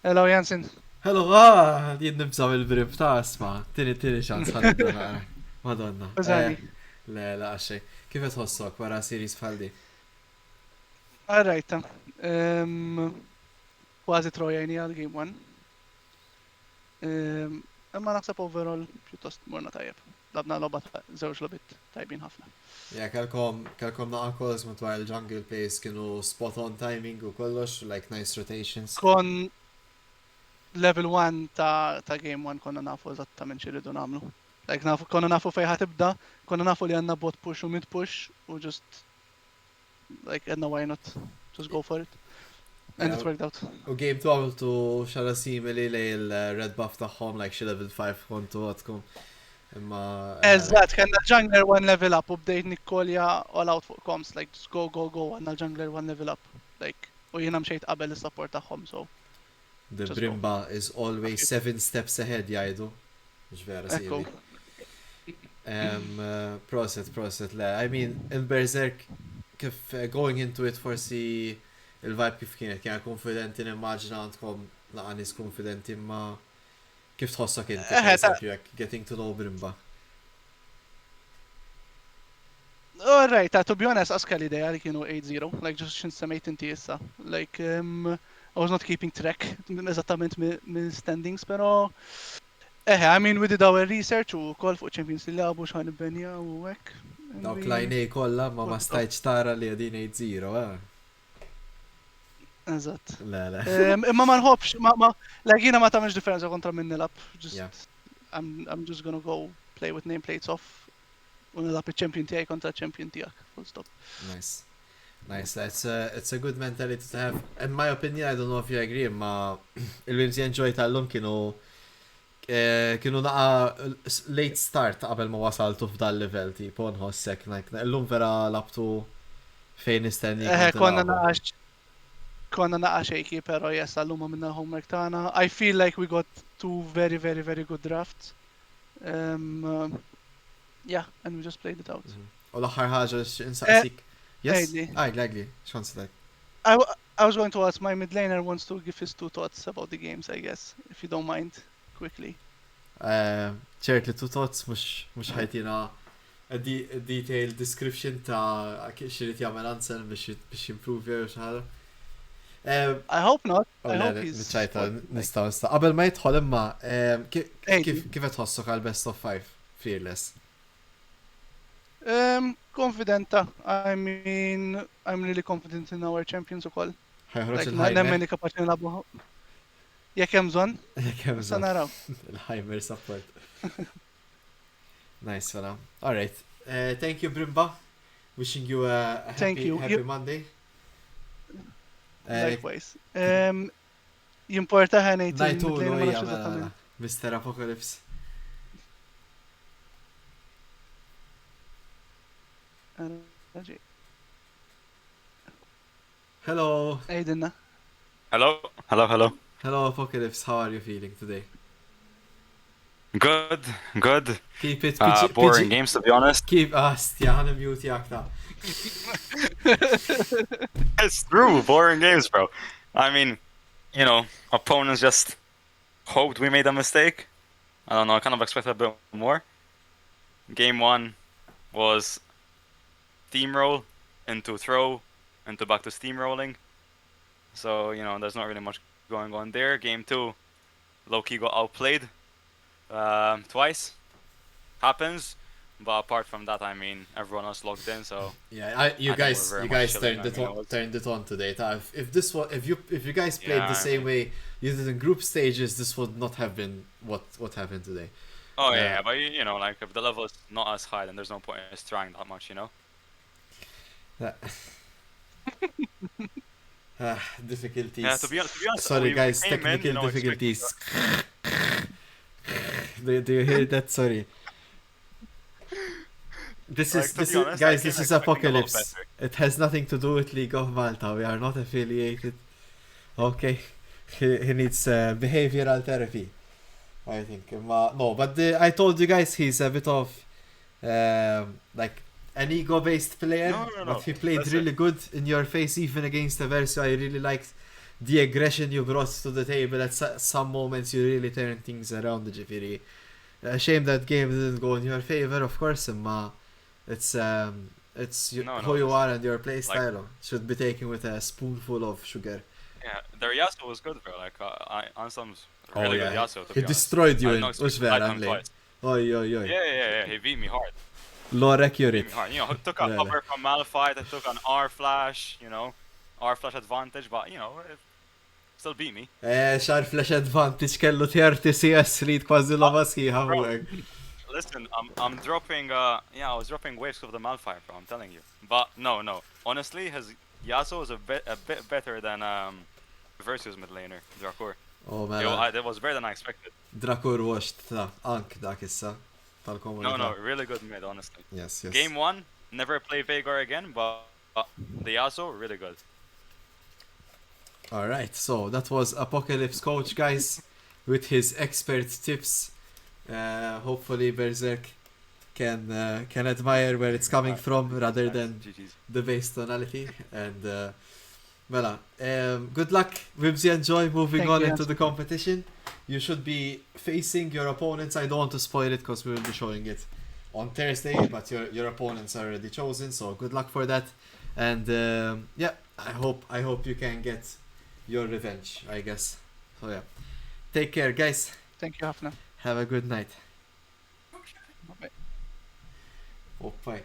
Hello Jansen. Hello, din nibżaw il-brib ta' asma. Tini xans ħalidna. Madonna. Użani. Le, la, għaxej. Kif tħossok wara series faldi? Alright. Kważi trojajni għal game 1. Imma naħseb overall pjuttost morna tajjeb. Labna lobba żewġ lobit tajbin ħafna. Ja, kelkom naqa calls matwar il-jungle plays kienu spot on timing u kollox, like nice rotations. Kon level 1 ta' game 1 konna nafu eżattament xiridu namlu. Like konna nafu fej ħatibda, konna nafu li għanna bot push u mid push u just like edna why not, just go for it. And it worked out. U game 2 għamiltu xara simili li il-red buff taħħom, like xi level 5 kontu għatkom. Imma... Eżat, kena jungler 1 level up u bdejt nikkolja all out fuq comms, like just go, għanna jungler 1 level up. Like, u jena mxejt qabel il-support taħħom, so. The Brimba is always 7 steps ahead, jajdu. Mux vera Ekku. Proset, le. I mean, in Berserk, kif going into it forsi il-vibe kif kienet, kien konfidenti nimmaġina għandkom laqanis konfidenti ma kif tħossak inti, per esempio, getting to know Brimba. Alright, to be honest, aska l-ideja li kienu 8-0, like just xin semmejt inti issa. Like, I was not keeping track eżattament minn standings, pero I mean, we did our research u kol fuq Champions li labu xħan benja u hekk. Dawk lajnej kolla ma stajċ tara li għadin 8-0, Eżatt. Le. Imma ma nħobx, like jina ma tamiex differenza kontra minn nilab. Just, Yeah. I'm just gonna go play with nameplates off u nilab il-champion tijaj kontra champion tijak, full stop. Nice. It's a good mentality to have. In my opinion, I don't know if you agree, ma il-Whimsy&Joy tal-lum kienu naqa late start qabel ma wasaltu f'dal level tipo nħossek illum vera labtu fejn istenni konna naqa xejki, pero yes, għalluma minna homework tana. I feel like we got two very, very, very good drafts. Yeah, and we just played it out. U l-aħħar ħaġa insaqsik. Yes? Għajli. Għajli, x'konstek. I was going to ask, my mid laner wants to give his 2 thoughts about the games, I guess, if you don't mind, quickly. ċert li 2 thoughts mux ħajtina a detailed description ta' xirrit jagħmel Ansel biex jimprovi u xaħġa. I hope not. I hope he's... Niċċajta, nistaw. Qabel ma jidħol imma, kif qed tħossok għal best of 5 Fearless? Confidenta. I mean, I'm really confident in our champions ukoll. Ħajħroġ Nemmen kapaċi nilagħbu. Jekk hemm bżonn. Sa naraw. Il-Heimer support. Nice, fella. Alright. Thank you, Brimba. Wishing you a happy Monday. Likewise. Jimporta ħanejt. Najtu l Mr. Apocalypse. Hello. Aidenna. Hello. Hello, Apocalypse. How are you feeling today? Good. Keep it boring games, to be honest. Stjana mute jakta. It's true, boring games, bro. I mean, opponents just hoped we made a mistake. I don't know, I kind of expected a bit more. Game 1 was steamroll into throw into back to steamrolling. So, there's not really much going on there. Game 2, low-key got outplayed twice. Happens. But apart from that, I mean, everyone else logged in, so yeah, you guys turned it on today. If you guys played the same way you did in group stages, this would not have been what happened today. Oh yeah, but like if the level is not as high, then there's no point in us trying that much, Difficulties. Yeah, to be honest, sorry guys, technical difficulties. Do you hear that? Sorry. This is Apocalypse. It has nothing to do with League of Malta. We are not affiliated. Okay. He needs behavioral therapy, I think. No, but I told you guys he's a bit of like an ego-based player. No. But he played really good in your face, even against the Verso. I really liked the aggression you brought to the table. At some moments, you really turned things around, Jifiri. Shame that game didn't go in your favor, of course, but it's who you are and your play style should be taken with a spoonful of sugar. Yeah, their Yasuo was good, bro. Like, Anselm's really good Yasuo, to be He destroyed you in Ushver lane. Oi. Yeah, he beat me hard. Lore accurate. Took a cover from Malphite, it took an R-flash, R-flash advantage, but, still beat me. Xar flash advantage kellu 30 CS lead kważi lova sħiħa huwek. Listen, I'm dropping, I was dropping waves of the Malphite, bro, I'm telling you. But, no. Honestly, his Yasuo is a bit better than Versus mid laner, Drakur. Oh, man. That was better than I expected. Drakur washed Ank dak issa. No, really good mid, honestly. Yes. Game 1, never play Veigar again, but the Yasuo, really good. Alright, so that was Apocalypse Coach, guys, with his expert tips. Hopefully Berserk can admire where it's coming from rather than the base tonality. And good luck, Whimsy&Joy, moving on into the competition. You should be facing your opponents. I don't want to spoil it because we will be showing it on Thursday, but your opponents are already chosen, so good luck for that. And I hope you can get your revenge, I guess. So yeah, take care, guys. Thank you, Hafna. Have a good night. Bye. Bye.